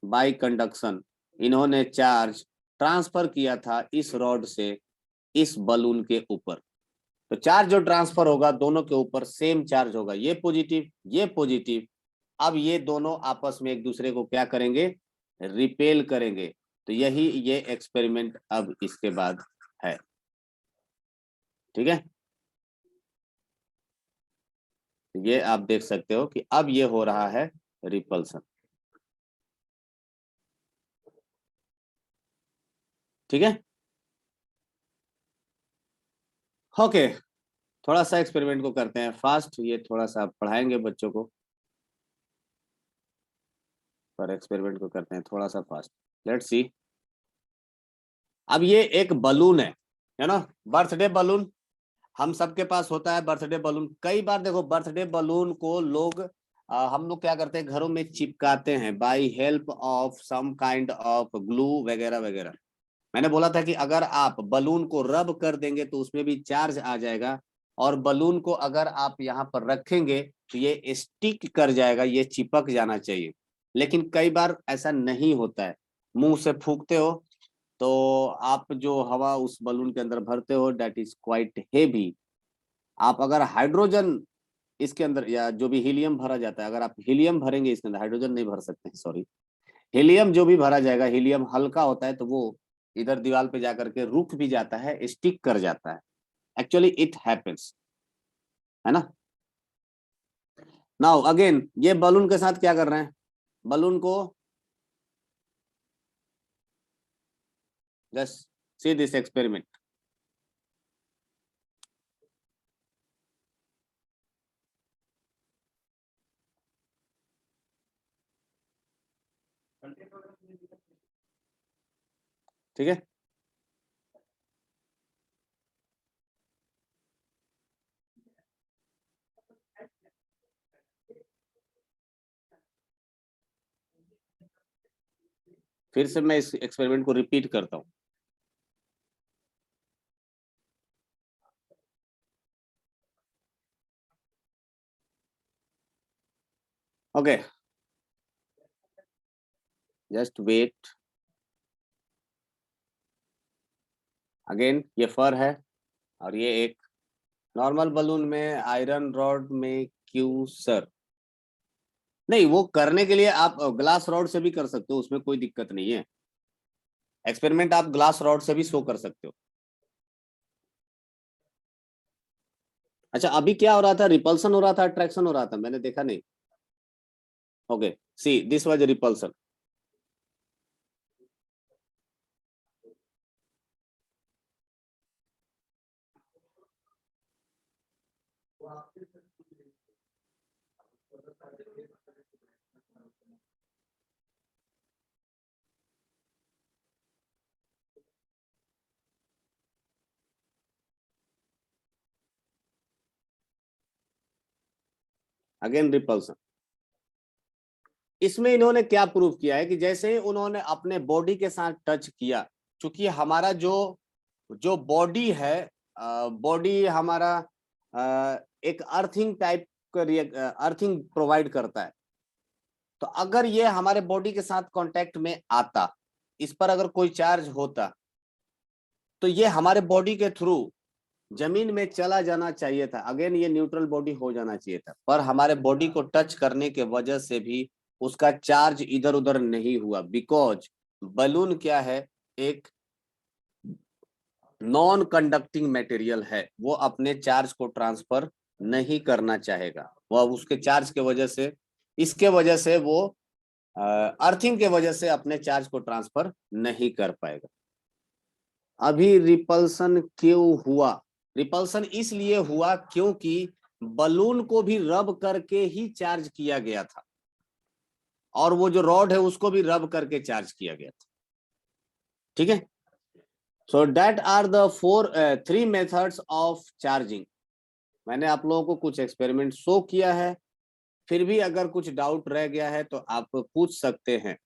बाय कंडक्शन इन्होंने चार्ज ट्रांसफर किया था इस रॉड से इस बलून के ऊपर। तो चार्ज जो ट्रांसफर होगा दोनों के ऊपर सेम चार्ज होगा, ये पॉजिटिव ये पॉजिटिव। अब ये दोनों आपस में एक दूसरे को क्या करेंगे? रिपेल करेंगे। तो यही ये एक्सपेरिमेंट अब इसके बाद है। ठीक है, ये आप देख सकते हो कि अब ये हो रहा है रिपल्सन। ठीक है, ओके। थोड़ा सा एक्सपेरिमेंट को करते हैं फास्ट, ये थोड़ा सा पढ़ाएंगे बच्चों को, पर एक्सपेरिमेंट को करते हैं थोड़ा सा फास्ट। Let's see. अब ये एक बलून है ना, बर्थडे बलून। हम सबके पास होता है बर्थडे बलून। कई बार देखो बर्थडे बलून को लोग हम लोग क्या करते हैं, घरों में चिपकाते हैं by help of some kind of glue वगैरह वगैरह। मैंने बोला था कि अगर आप बलून को रब कर देंगे तो उसमें भी चार्ज आ जाएगा, और बलून को अगर आप यहाँ पर रखेंगे तो ये स्टिक कर जाएगा, ये चिपक जाना चाहिए। लेकिन कई बार ऐसा नहीं होता है। मुंह से फूंकते हो तो आप जो हवा उस बलून के अंदर भरते हो डेट इज क्वाइट हेवी। आप अगर हाइड्रोजन इसके अंदर या जो भी हीलियम भरा जाता है, अगर आप हीलियम भरेंगे इसके अंदर, हाइड्रोजन नहीं भर सकते हैं सॉरी, हीलियम जो भी भरा जाएगा, हीलियम हल्का होता है तो वो इधर दीवार पे जाकर के रुक भी जाता है, स्टिक कर जाता है। एक्चुअली इट हैपेंस, है ना। नाउ अगेन ये बलून के साथ क्या कर रहे हैं, बलून को जस्ट सी दिस एक्सपेरिमेंट। ठीक है, फिर से मैं इस एक्सपेरिमेंट को रिपीट करता हूं। Okay, just wait. अगेन ये फर है और ये एक नॉर्मल बलून में आयरन रॉड में क्यों सर? नहीं, वो करने के लिए आप ग्लास रॉड से भी कर सकते हो, उसमें कोई दिक्कत नहीं है। एक्सपेरिमेंट आप ग्लास रॉड से भी शो कर सकते हो। अच्छा, अभी क्या हो रहा था? रिपल्सन हो रहा था, अट्रैक्शन हो रहा था? मैंने देखा नहीं। Okay, see this was repulsion. Again repulsion. इसमें इन्होंने क्या प्रूव किया है कि जैसे ही उन्होंने अपने बॉडी के साथ टच किया, क्योंकि हमारा जो जो बॉडी है, बॉडी हमारा एक अर्थिंग टाइप का अर्थिंग प्रोवाइड करता है। तो अगर ये हमारे बॉडी के साथ कांटेक्ट में आता, इस पर अगर कोई चार्ज होता तो ये हमारे बॉडी के थ्रू जमीन में चला जाना चाहिए था, अगेन ये न्यूट्रल बॉडी हो जाना चाहिए था, पर हमारे बॉडी को टच करने के वजह से भी उसका चार्ज इधर उधर नहीं हुआ, बिकॉज बलून क्या है, एक नॉन कंडक्टिंग मटेरियल है, वो अपने चार्ज को ट्रांसफर नहीं करना चाहेगा, वह उसके चार्ज के वजह से, इसके वजह से वो अर्थिंग के वजह से अपने चार्ज को ट्रांसफर नहीं कर पाएगा। अभी रिपल्सन क्यों हुआ? रिपल्सन इसलिए हुआ क्योंकि बलून को भी रब करके ही चार्ज किया गया था, और वो जो रॉड है उसको भी रब करके चार्ज किया गया था। ठीक है, so that are the three methods of charging. मैंने आप लोगों को कुछ एक्सपेरिमेंट शो किया है, फिर भी अगर कुछ डाउट रह गया है तो आप पूछ सकते हैं।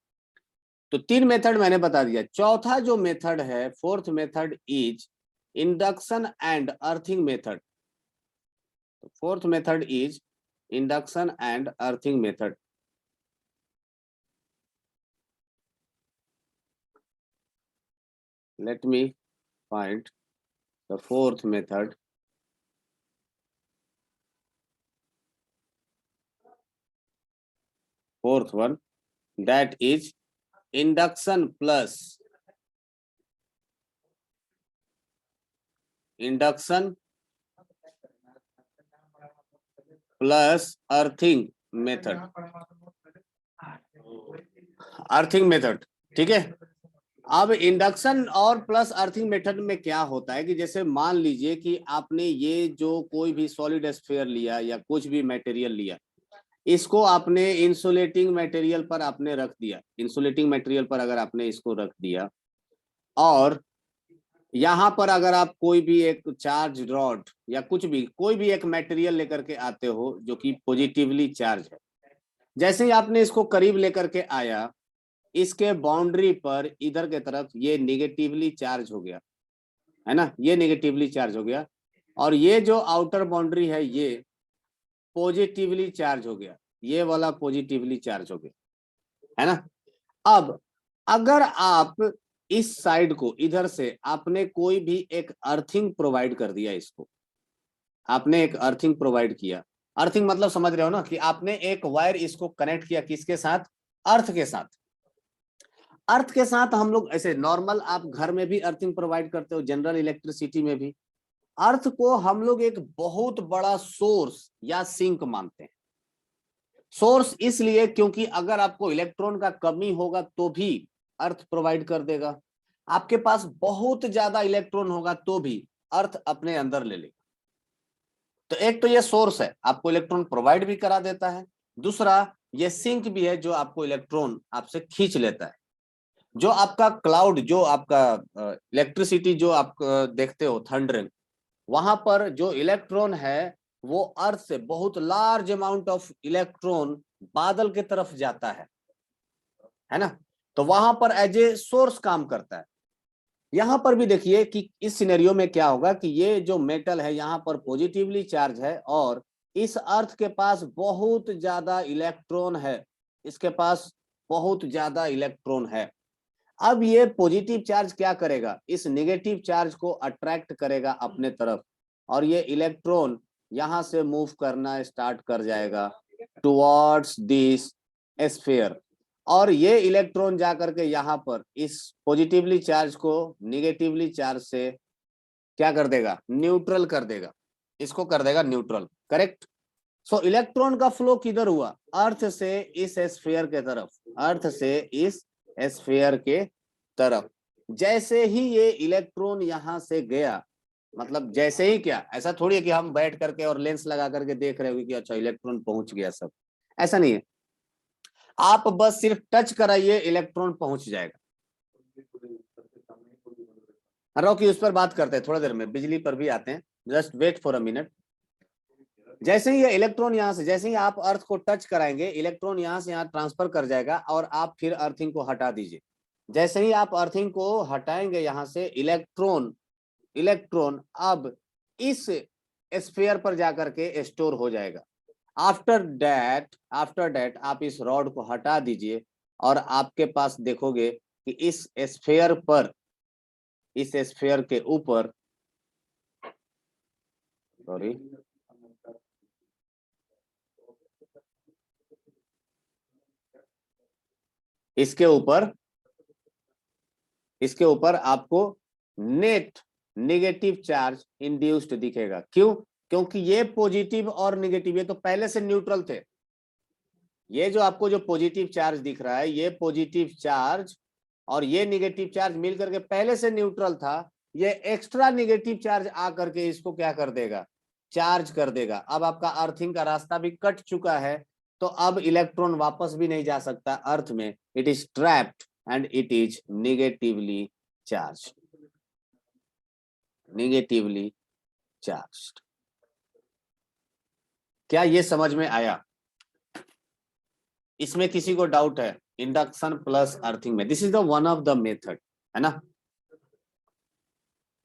तो 3 मेथड मैंने बता दिया। चौथा जो मेथड है, fourth method is induction and earthing method. Fourth method is induction and earthing method. Let me find the fourth method. Fourth one, that is induction plus earthing method. Earthing method, ठीक है। अब induction और plus earthing method में क्या होता है कि जैसे मान लीजिए कि आपने ये जो कोई भी सॉलिड स्फीयर लिया या कुछ भी मटेरियल लिया, इसको आपने इंसुलेटिंग मटेरियल पर आपने रख दिया, इंसुलेटिंग मटेरियल पर अगर आपने इसको रख दिया, और यहाँ पर अगर आप कोई भी एक चार्ज रॉड या कुछ भी कोई भी एक मटेरियल लेकर के आते हो जो कि पॉजिटिवली चार्ज है, जैसे ही आपने इसको करीब लेकर के आया, इसके बाउंड्री पर इधर के तरफ ये नेगेटिवली चार्ज हो गया, है ना, ये नेगेटिवली चार्ज हो गया, और ये जो आउटर बाउंड्री है ये पॉजिटिवली चार्ज हो गया, ये वाला पॉजिटिवली चार्ज हो गया, है ना। अब अगर आप इस साइड को इधर से आपने कोई भी एक अर्थिंग प्रोवाइड कर दिया, इसको आपने एक अर्थिंग प्रोवाइड किया, अर्थिंग मतलब समझ रहे हो ना, कि आपने एक वायर इसको कनेक्ट किया किसके साथ, अर्थ के साथ। अर्थ के साथ हम लोग ऐसे नॉर्मल आप घर में भी अर्थिंग प्रोवाइड करते हो, जनरल इलेक्ट्रिसिटी में भी। अर्थ को हम लोग एक बहुत बड़ा सोर्स या सिंक मानते हैं। सोर्स इसलिए क्योंकि अगर आपको इलेक्ट्रॉन का कमी होगा तो भी अर्थ प्रोवाइड कर देगा, आपके पास बहुत ज्यादा इलेक्ट्रॉन होगा तो भी अर्थ अपने अंदर ले लेगा। तो एक तो ये सोर्स है, आपको इलेक्ट्रॉन प्रोवाइड भी करा देता है, दूसरा ये सिंक भी है जो आपको इलेक्ट्रॉन आपसे खींच लेता है। जो आपका क्लाउड, जो आपका इलेक्ट्रिसिटी जो आप देखते हो थंडरिंग, वहां पर जो इलेक्ट्रॉन है वो अर्थ से बहुत लार्ज अमाउंट ऑफ इलेक्ट्रॉन बादल के तरफ जाता है ना, तो वहां पर एज ए सोर्स काम करता है। यहां पर भी देखिए कि इस सिनेरियो में क्या होगा कि ये जो मेटल है यहाँ पर पॉजिटिवली चार्ज है, और इस अर्थ के पास बहुत ज्यादा इलेक्ट्रॉन है, इसके पास बहुत ज्यादा इलेक्ट्रॉन है। अब ये पॉजिटिव चार्ज क्या करेगा, इस नेगेटिव चार्ज को अट्रैक्ट करेगा अपने तरफ, और ये इलेक्ट्रॉन यहां से मूव करना स्टार्ट कर जाएगा टुवर्ड्स दिस स्फीयर, और ये इलेक्ट्रॉन जाकर के यहाँ पर इस पॉजिटिवली चार्ज को नेगेटिवली चार्ज से क्या कर देगा, न्यूट्रल कर देगा, इसको कर देगा न्यूट्रल, करेक्ट। सो इलेक्ट्रॉन का फ्लो किधर हुआ, अर्थ से इस स्फीयर के तरफ, अर्थ से इस स्फीयर के तरफ। जैसे ही ये इलेक्ट्रॉन यहां से गया, मतलब जैसे ही, क्या ऐसा थोड़ी है कि हम बैठ करके और लेंस लगा करके देख रहे हो कि अच्छा इलेक्ट्रॉन पहुंच गया सब, ऐसा नहीं है। आप बस सिर्फ टच कराइए, इलेक्ट्रॉन पहुंच जाएगा। रॉकी उस पर बात करते हैं थोड़ा देर में, बिजली पर भी आते हैं, just wait for a minute. जैसे ही ये इलेक्ट्रॉन यहाँ से, जैसे ही आप अर्थ को टच कराएंगे, इलेक्ट्रॉन यहाँ से यहाँ ट्रांसफर कर जाएगा, और आप फिर अर्थिंग को हटा दीजिए। जैसे ही आप अर्थिंग को हटाएंगे यहाँ से, इलेक्ट्रॉन अब इस स्फीयर पर जाकर के स्टोर हो जाएगा। आफ्टर दैट आप इस रॉड को हटा दीजिए, और आपके पास देखोगे कि इस स्फीयर पर, इस स्फीयर के ऊपर, सॉरी, इसके ऊपर आपको नेट नेगेटिव चार्ज इंड्यूस्ड दिखेगा। क्यों? क्योंकि ये पॉजिटिव और नेगेटिव, ये तो पहले से न्यूट्रल थे। ये जो आपको जो पॉजिटिव चार्ज दिख रहा है, ये पॉजिटिव चार्ज और ये नेगेटिव चार्ज मिलकर के पहले से न्यूट्रल था। ये एक्स्ट्रा नेगेटिव चार्ज आकर के इसको क्या कर देगा? चार्ज कर देगा। अब आपका अर्थिंग का रास्ता भी कट चुका है, तो अब इलेक्ट्रॉन वापस भी नहीं जा सकता अर्थ में। It is trapped and it is negatively charge, negatively charged. क्या ये समझ में आया? इसमें किसी को डाउट है? इंडक्शन प्लस अर्थिंग में this is the one of the method, है ना।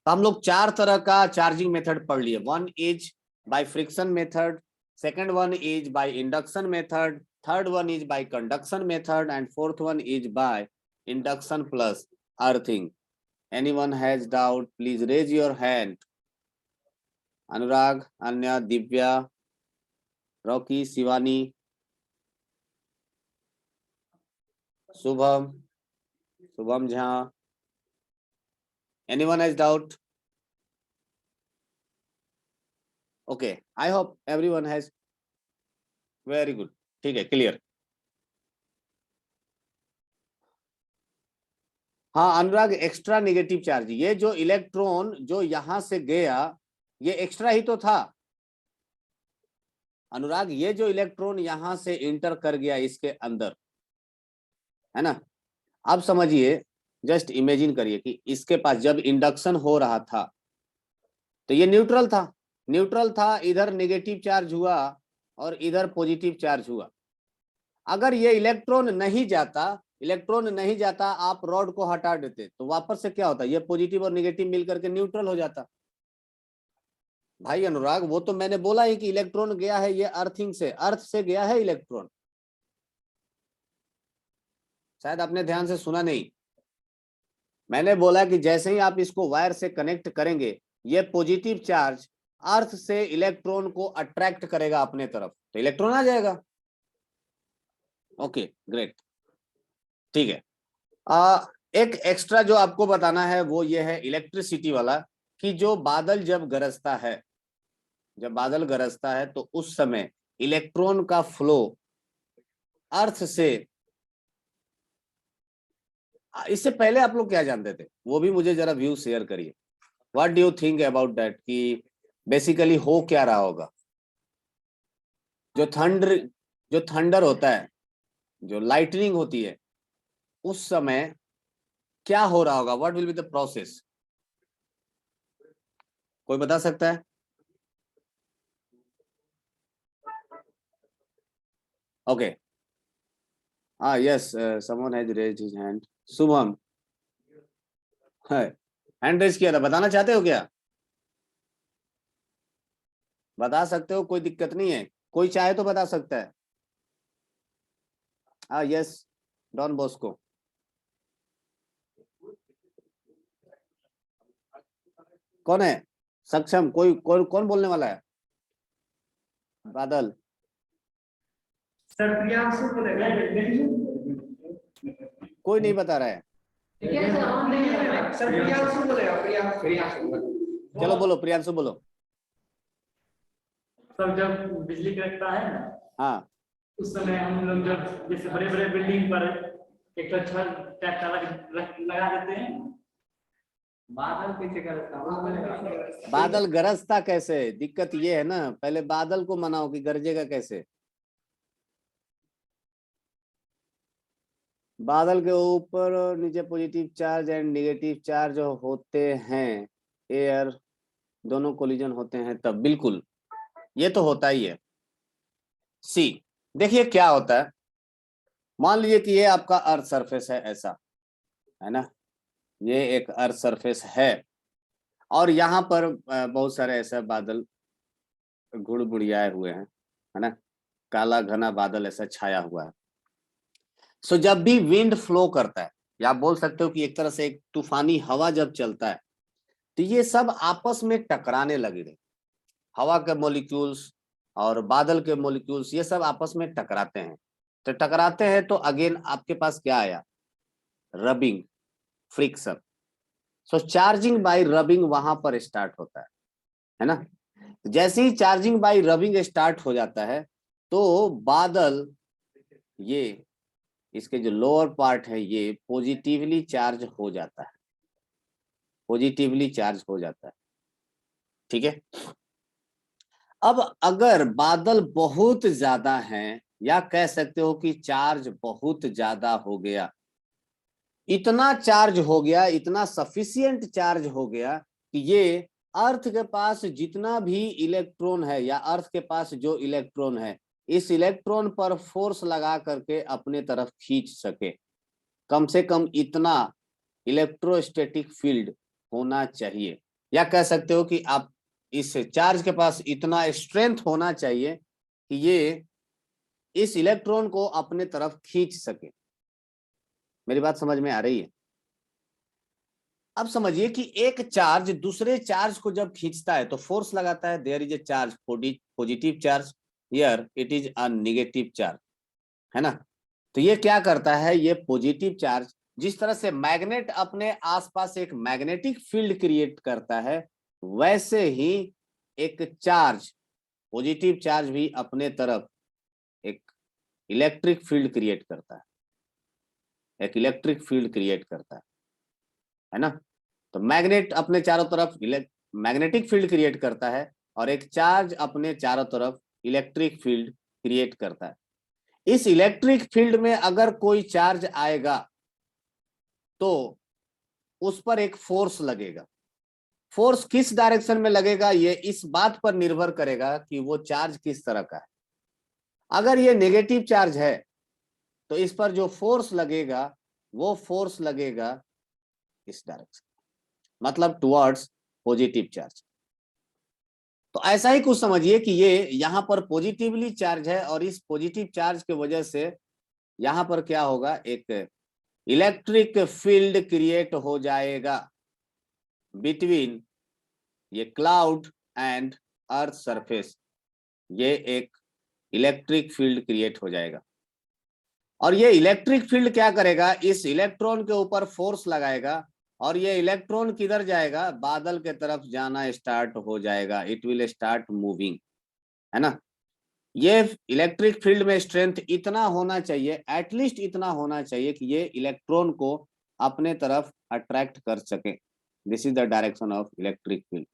तो हम लोग 4 तरह का चार्जिंग मेथड पढ़ लिए। One is by friction method, second one is by induction method, third one is by conduction method and fourth one is by induction plus earthing. Anyone has doubt please raise your hand. Anurag, Anya, Divya, Rocky, Shivani, Shubham, Shubham Jha, anyone has doubt? Okay, I hope everyone has, very good, ठीक है, clear. हाँ अनुराग, extra negative charge, ये जो electron जो यहां से गया ये एक्स्ट्रा ही तो था अनुराग। ये जो इलेक्ट्रॉन यहां से इंटर कर गया इसके अंदर, है ना। अब समझिए, जस्ट इमेजिन करिए कि इसके पास जब इंडक्शन हो रहा था तो ये न्यूट्रल था, न्यूट्रल था, इधर नेगेटिव चार्ज हुआ और इधर पॉजिटिव चार्ज हुआ। अगर ये इलेक्ट्रॉन नहीं जाता, आप रॉड को हटा देते तो वापस से क्या होता? ये पॉजिटिव और नेगेटिव मिलकर के न्यूट्रल हो जाता। भाई अनुराग, वो तो मैंने बोला ही कि इलेक्ट्रॉन गया है ये अर्थिंग से, अर्थ से गया है इलेक्ट्रॉन। शायद आपने ध्यान से सुना नहीं। मैंने बोला कि जैसे ही आप इसको वायर से कनेक्ट करेंगे, ये पॉजिटिव चार्ज अर्थ से इलेक्ट्रॉन को अट्रैक्ट करेगा अपने तरफ, तो इलेक्ट्रॉन आ जाएगा। ओके ग्रेट, ठीक है। एक एक्स्ट्रा जो आपको बताना है वो ये है इलेक्ट्रिसिटी वाला, कि जो बादल जब गरजता है तो उस समय इलेक्ट्रॉन का फ्लो अर्थ से, इससे पहले आप लोग क्या जानते थे वो भी मुझे जरा व्यू शेयर करिए। What do you think about that, कि बेसिकली हो क्या रहा होगा? जो थंडर होता है, जो लाइटनिंग होती है, उस समय क्या हो रहा होगा? What will be the process? कोई बता सकता है? ओके, हाँ yes, someone has raised his hand. Shubham है, हैंड रेज किया था, बताना चाहते हो क्या? बता सकते हो, कोई दिक्कत नहीं है, कोई चाहे तो बता सकता है। हाँ यस, डॉन बॉस्को। कौन है सक्षम? कौन बोलने वाला है? बादल, सर प्रियांशु बोलेगा। कोई नहीं बता रहा है। सर प्रियांशु बोलेगा, प्रियांशु। चलो बोलो, प्रियांशु बोलो। सर जब बिजली कड़कता है ना, हाँ, उस समय हम लोग जब जैसे बड़े बड़े बिल्डिंग पर एक अच्छा टाइप का लगा देते हैं। बादल कैसे गरजता? बादल गरजता कैसे? दिक्कत ये है ना, पहले बादल को मनाओ कि गरजेगा कैसे। बादल के ऊपर और नीचे positive charge and negative charge होते हैं, एयर दोनों कोलिजन होते हैं तब, बिल्कुल ये तो होता ही है। सी, देखिए क्या होता है, मान लीजिए कि ये आपका अर्थ सरफेस है, ऐसा है ना, ये एक अर्थ सरफेस है और यहाँ पर बहुत सारे ऐसे बादल गुड़गुड़ियाए हुए हैं, है ना, काला घना बादल ऐसा छाया हुआ है। सो जब भी विंड फ्लो करता है, या आप बोल सकते हो कि एक तरह से एक तूफानी हवा जब चलता है तो ये सब आपस में टकराने लगे। हवा के मॉलिक्यूल्स और बादल के मॉलिक्यूल्स ये सब आपस में टकराते हैं। तो टकराते हैं तो अगेन आपके पास क्या आया, rubbing, friction. So charging by rubbing वहां पर स्टार्ट होता है ना। जैसे ही चार्जिंग बाय रबिंग स्टार्ट हो जाता है तो बादल, ये इसके जो लोअर पार्ट है ये पॉजिटिवली चार्ज हो जाता है, पॉजिटिवली चार्ज हो जाता है। ठीक है। अब अगर बादल बहुत ज्यादा हैं या कह सकते हो कि चार्ज बहुत ज्यादा हो गया, इतना चार्ज हो गया, इतना सफिशिएंट चार्ज हो गया कि ये अर्थ के पास जितना भी इलेक्ट्रॉन है या अर्थ के पास जो इलेक्ट्रॉन है इस इलेक्ट्रॉन पर फोर्स लगा करके अपने तरफ खींच सके। कम से कम इतना इलेक्ट्रोस्टैटिक फील्ड होना चाहिए, या कह सकते हो कि आप इस चार्ज के पास इतना स्ट्रेंथ होना चाहिए कि ये इस इलेक्ट्रॉन को अपने तरफ खींच सके। मेरी बात समझ में आ रही है? अब समझिए कि एक चार्ज दूसरे चार्ज को जब खींचता है तो फोर्स लगाता है, there is a charge, positive charge, here it is a negative charge, है ना। तो ये क्या करता है, ये पॉजिटिव चार्ज जिस तरह से मैग्नेट अपने आसपास एक मैग्नेटिक फील्ड क्रिएट करता है वैसे ही एक चार्ज, पॉजिटिव चार्ज भी अपने तरफ एक इलेक्ट्रिक फील्ड क्रिएट करता है, एक इलेक्ट्रिक फील्ड क्रिएट करता है ना। तो मैग्नेट अपने चारों तरफ मैग्नेटिक फील्ड क्रिएट करता है और एक चार्ज अपने चारों तरफ इलेक्ट्रिक फील्ड क्रिएट करता है। इस इलेक्ट्रिक फील्ड में अगर कोई चार्ज आएगा तो उस पर एक फोर्स लगेगा। फोर्स किस डायरेक्शन में लगेगा ये इस बात पर निर्भर करेगा कि वो चार्ज किस तरह का है। अगर ये नेगेटिव चार्ज है तो इस पर जो फोर्स लगेगा वो फोर्स लगेगा इस डायरेक्शन, मतलब टुवर्ड्स पॉजिटिव चार्ज। तो ऐसा ही कुछ समझिए कि ये यहाँ पर पॉजिटिवली चार्ज है और इस पॉजिटिव चार्ज के वजह से यहाँ पर क्या होगा, एक इलेक्ट्रिक फील्ड क्रिएट हो जाएगा बिटवीन ये क्लाउड एंड अर्थ सरफेस। ये एक इलेक्ट्रिक फील्ड क्रिएट हो जाएगा और ये इलेक्ट्रिक फील्ड क्या करेगा, इस इलेक्ट्रॉन के ऊपर फोर्स लगाएगा और ये इलेक्ट्रॉन किधर जाएगा, बादल के तरफ जाना स्टार्ट हो जाएगा, इट विल स्टार्ट मूविंग, है ना। ये इलेक्ट्रिक फील्ड में स्ट्रेंथ इतना होना चाहिए, एटलीस्ट इतना होना चाहिए कि ये इलेक्ट्रॉन को अपने तरफ अट्रैक्ट कर सके। This is the direction of electric field.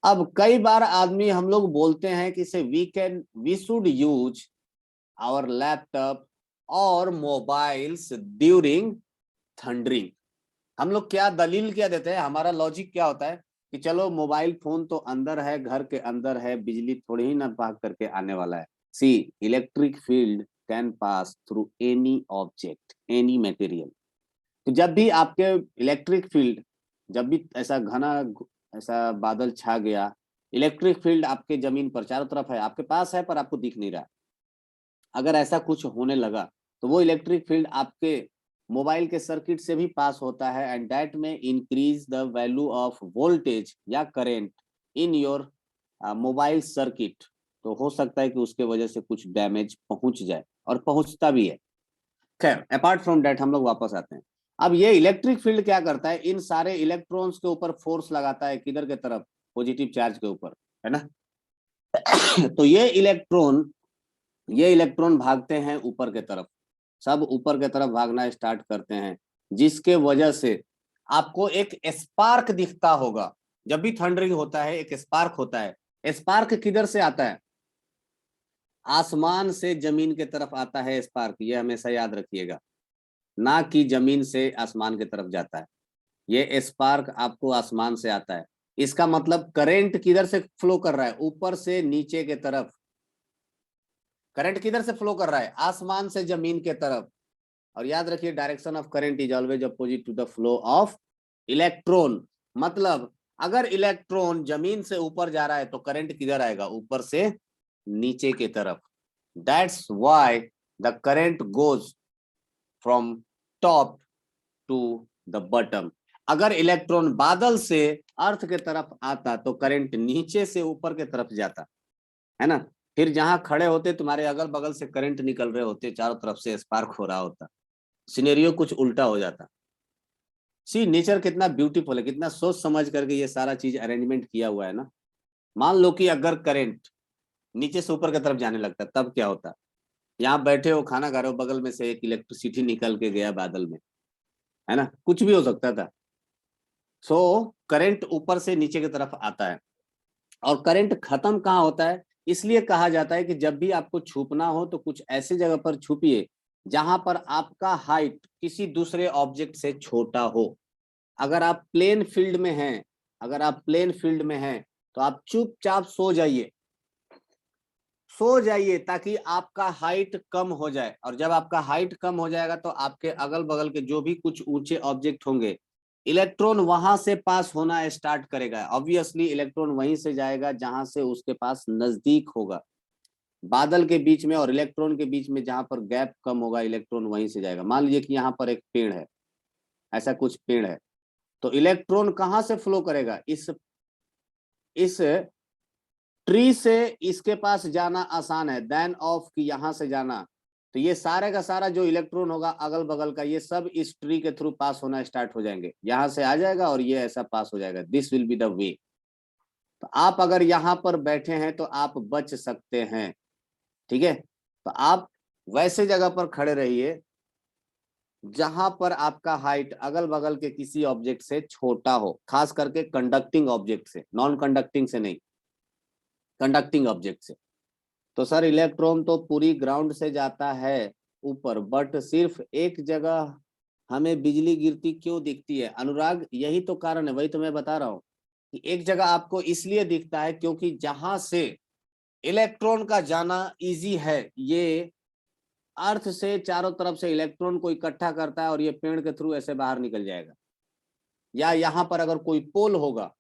अब कई बार आदमी हम लोग बोलते हैं कि से we should use our laptop और मोबाइल्स ड्यूरिंग थंडरिंग। हम लोग क्या दलील क्या देते हैं, हमारा लॉजिक क्या होता है कि चलो मोबाइल फोन तो अंदर है, घर के अंदर है, बिजली थोड़ी ही ना भाग करके आने वाला है। See electric field can pass through any object, any material. तो जब भी आपके इलेक्ट्रिक फील्ड, जब भी ऐसा घना ऐसा बादल छा गया, इलेक्ट्रिक फील्ड आपके जमीन पर चारों तरफ है, आपके पास है पर आपको दिख नहीं रहा, अगर ऐसा कुछ होने लगा तो वो इलेक्ट्रिक फील्ड आपके मोबाइल के सर्किट से भी पास होता है and that may increase the value of voltage या current in your mobile circuit. तो हो सकता है कि उसके वजह से कुछ डैमेज पहुंच जाए और पहुंचता भी है। खैर अपार्ट फ्रॉम दैट हम लोग वापस आते हैं। अब ये इलेक्ट्रिक फील्ड क्या करता है, इन सारे इलेक्ट्रॉन्स के ऊपर फोर्स लगाता है, किधर के तरफ, पॉजिटिव चार्ज के ऊपर, है ना। तो ये इलेक्ट्रॉन भागते हैं ऊपर के तरफ, सब ऊपर के तरफ भागना स्टार्ट करते हैं, जिसके वजह से आपको एक स्पार्क दिखता होगा। जब भी थंडरिंग होता है एक स्पार्क होता है। स्पार्क किधर से आता है, आसमान से जमीन के तरफ आता है स्पार्क, ये हमेशा याद रखिएगा, ना कि जमीन से आसमान की तरफ जाता है। ये स्पार्क आपको आसमान से आता है। इसका मतलब करंट किधर से फ्लो कर रहा है, ऊपर से नीचे के तरफ। करंट किधर से फ्लो कर रहा है, आसमान से जमीन के तरफ। और याद रखिए direction of current is always opposite to the flow of electron. मतलब अगर इलेक्ट्रॉन जमीन से ऊपर जा रहा है तो करंट किधर आएगा, ऊपर से नीचे की तरफ। That's why the current goes from top to the bottom. अगर इलेक्ट्रॉन बादल से अर्थ के तरफ आता तो करंट नीचे से ऊपर के तरफ जाता, है ना। फिर जहां खड़े होते तुम्हारे अगल बगल से करंट निकल रहे होते, चारों तरफ से स्पार्क हो रहा होता, सिनेरियो कुछ उल्टा हो जाता। सी नेचर कितना ब्यूटीफुल है, कितना सोच समझ करके ये सारा चीज अरेंजमेंट किया हुआ है ना। मान लो कि अगर करंट नीचे से ऊपर की तरफ जाने लगता तब क्या होता। यहाँ बैठे हो, खाना खा रहे हो, बगल में से एक इलेक्ट्रिसिटी निकल के गया बादल में, है ना, कुछ भी हो सकता था। सो करंट ऊपर से नीचे की तरफ आता है। और करंट खत्म कहाँ होता है, इसलिए कहा जाता है कि जब भी आपको छुपना हो तो कुछ ऐसी जगह पर छुपिए जहां पर आपका हाइट किसी दूसरे ऑब्जेक्ट से छोटा हो। अगर आप प्लेन फील्ड में हैं, अगर आप प्लेन फील्ड में हैं तो आप चुपचाप सो जाइए, सो जाइए, ताकि आपका हाइट कम हो जाए। और जब आपका हाइट कम हो जाएगा तो आपके अगल बगल के जो भी कुछ ऊंचे ऑब्जेक्ट होंगे, इलेक्ट्रॉन वहां से पास होना स्टार्ट करेगा। ऑब्वियसली इलेक्ट्रॉन वहीं से जाएगा जहां से उसके पास नजदीक होगा। बादल के बीच में और इलेक्ट्रॉन के बीच में जहां पर गैप कम होगा, इलेक्ट्रॉन वहीं से जाएगा। मान लीजिए कि यहाँ पर एक पेड़ है, ऐसा कुछ पेड़ है, तो इलेक्ट्रॉन कहां से फ्लो करेगा, इस ट्री से इसके पास जाना आसान है, देन ऑफ की यहां से जाना। तो ये सारे का सारा जो इलेक्ट्रॉन होगा अगल बगल का, ये सब इस ट्री के थ्रू पास होना स्टार्ट हो जाएंगे, यहां से आ जाएगा और ये ऐसा पास हो जाएगा। This will be the way. तो आप अगर यहाँ पर बैठे हैं तो आप बच सकते हैं, ठीक है। तो आप वैसे जगह पर खड़े रहिए जहां पर आपका हाइट अगल बगल के किसी ऑब्जेक्ट से छोटा हो, खास करके कंडक्टिंग ऑब्जेक्ट से, नॉन कंडक्टिंग से नहीं, कंडक्टिंग ऑब्जेक्ट से। तो सर इलेक्ट्रॉन तो पूरी ग्राउंड से जाता है ऊपर, बट सिर्फ एक जगह हमें बिजली गिरती क्यों दिखती है अनुराग? यही तो कारण है, वही तो मैं बता रहा हूँ कि एक जगह आपको इसलिए दिखता है क्योंकि जहां से इलेक्ट्रॉन का जाना इजी है, ये अर्थ से चारों तरफ से इलेक्ट्रॉन को इकट्ठा करता है और ये पेड़ के थ्रू ऐसे बाहर निकल जाएगा। या यहाँ पर अगर कोई पोल होगा,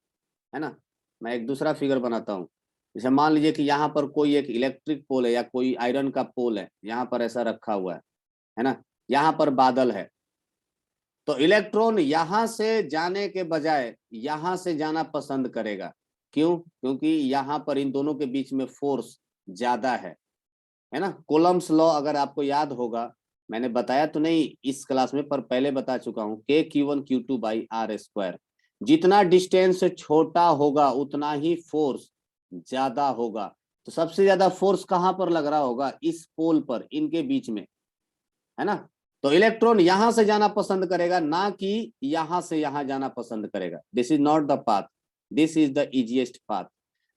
है ना, मैं एक दूसरा फिगर बनाता हूँ। जैसे मान लीजिए कि यहाँ पर कोई एक इलेक्ट्रिक पोल है या कोई आयरन का पोल है, यहाँ पर ऐसा रखा हुआ है ना, यहाँ पर बादल है, तो इलेक्ट्रॉन यहाँ से जाने के बजाय यहाँ से जाना पसंद करेगा। क्यों? क्योंकि यहाँ पर इन दोनों के बीच में फोर्स ज्यादा है ना। कोलम्स लॉ अगर आपको याद होगा, मैंने बताया तो नहीं इस क्लास में, पर पहले बता चुका हूँ, K(Q1Q2)/r²। जितना डिस्टेंस छोटा होगा उतना ही फोर्स ज्यादा होगा। तो सबसे ज्यादा फोर्स कहां पर लग रहा होगा? इस पोल पर, इनके बीच में, है ना। तो इलेक्ट्रॉन यहां से जाना पसंद करेगा, ना कि यहां से यहां जाना पसंद करेगा। This is not the path, this is the easiest path.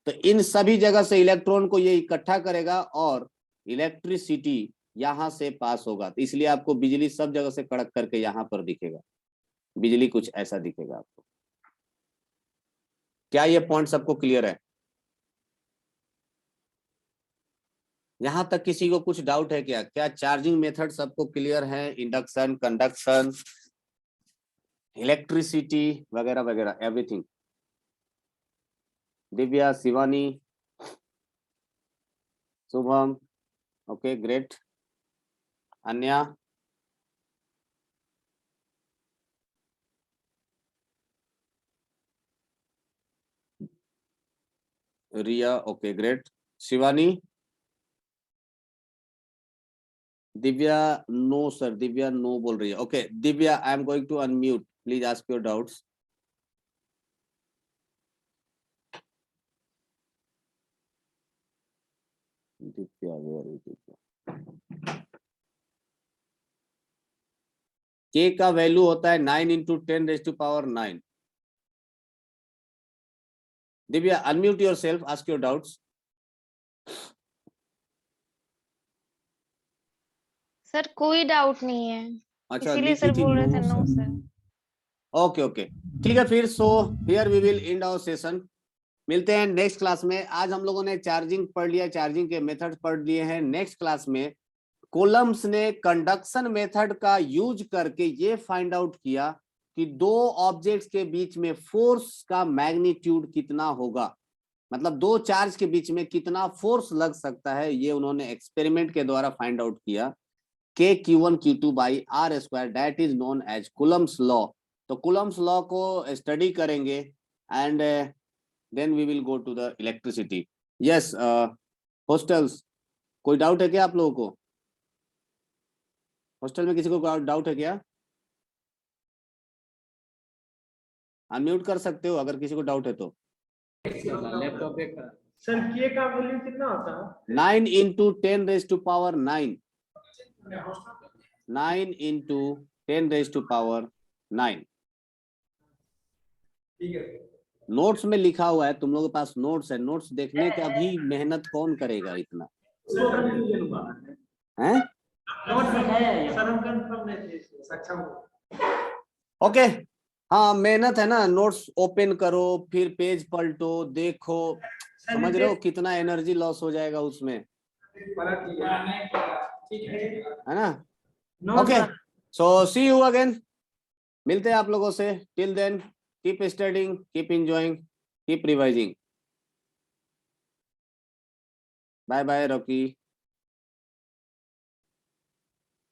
तो इन सभी जगह से इलेक्ट्रॉन को ये इकट्ठा करेगा और इलेक्ट्रिसिटी यहां से पास होगा। तो इसलिए आपको बिजली सब जगह से कड़क करके यहां पर दिखेगा, बिजली कुछ ऐसा दिखेगा आपको। क्या ये पॉइंट सबको क्लियर है? यहां तक किसी को कुछ डाउट है क्या? क्या चार्जिंग मेथड सबको क्लियर है? इंडक्शन, कंडक्शन, इलेक्ट्रिसिटी वगैरह वगैरह, everything. Divya, Shivani, Shubham, okay great. Anya, Riya, okay great. Shivani, Divya no sir, Divya no बोल रही है। Okay Divya, I am going to unmute, please ask your doubts. Divya, very Divya. K का वैल्यू होता है 9 × 10⁻⁹। Divya unmute yourself, ask your doubts. Sir कोई doubt नहीं है, अच्छा, इसीलिए लिखी सर थी बोल रहे थे no no sir. Sir. Okay okay, ठीक है फिर। So here we will end our session. मिलते हैं नेक्स्ट क्लास में। आज हम लोगों ने चार्जिंग पढ़ लिया, चार्जिंग के मेथड पढ़ लिए हैं। नेक्स्ट क्लास में कोलम्स ने कंडक्शन मेथड का यूज करके ये फाइंड आउट किया कि दो ऑब्जेक्ट्स के बीच में फोर्स का मैग्नीट्यूड कितना होगा, मतलब दो चार्ज के बीच में कितना फोर्स लग सकता है, ये उन्होंने एक्सपेरिमेंट के द्वारा फाइंड आउट किया। K Q1 Q2 by R square, that is known as Coulomb's law. तो Coulomb's law को स्टडी करेंगे and then we will go to the electricity. Yes hostels, कोई डाउट है क्या आप लोगों को? हॉस्टल में किसी को डाउट है क्या? अनम्यूट कर सकते हो अगर किसी को डाउट है तो. लैपटॉप पे सर के का वैल्यू कितना होता है? 9 into 10 raised to power 9. 9 into 10 raised to power 9. ठीक है. नोट्स में लिखा हुआ है, तुम लोगों के पास नोट्स है, नोट्स देखने का भी मेहनत कौन करेगा इतना? हैं? नोट में है सर हम कंफर्म नहीं थे सक्षम. ओके, हाँ मेहनत है ना, नोट्स ओपन करो, फिर पेज पलटो, देखो, समझ रहे हो कितना एनर्जी लॉस हो जाएगा उसमें, है ना? Okay, so see you again, मिलते हैं आप लोगों से. Till then keep studying, keep enjoying, keep revising. Bye bye Rocky.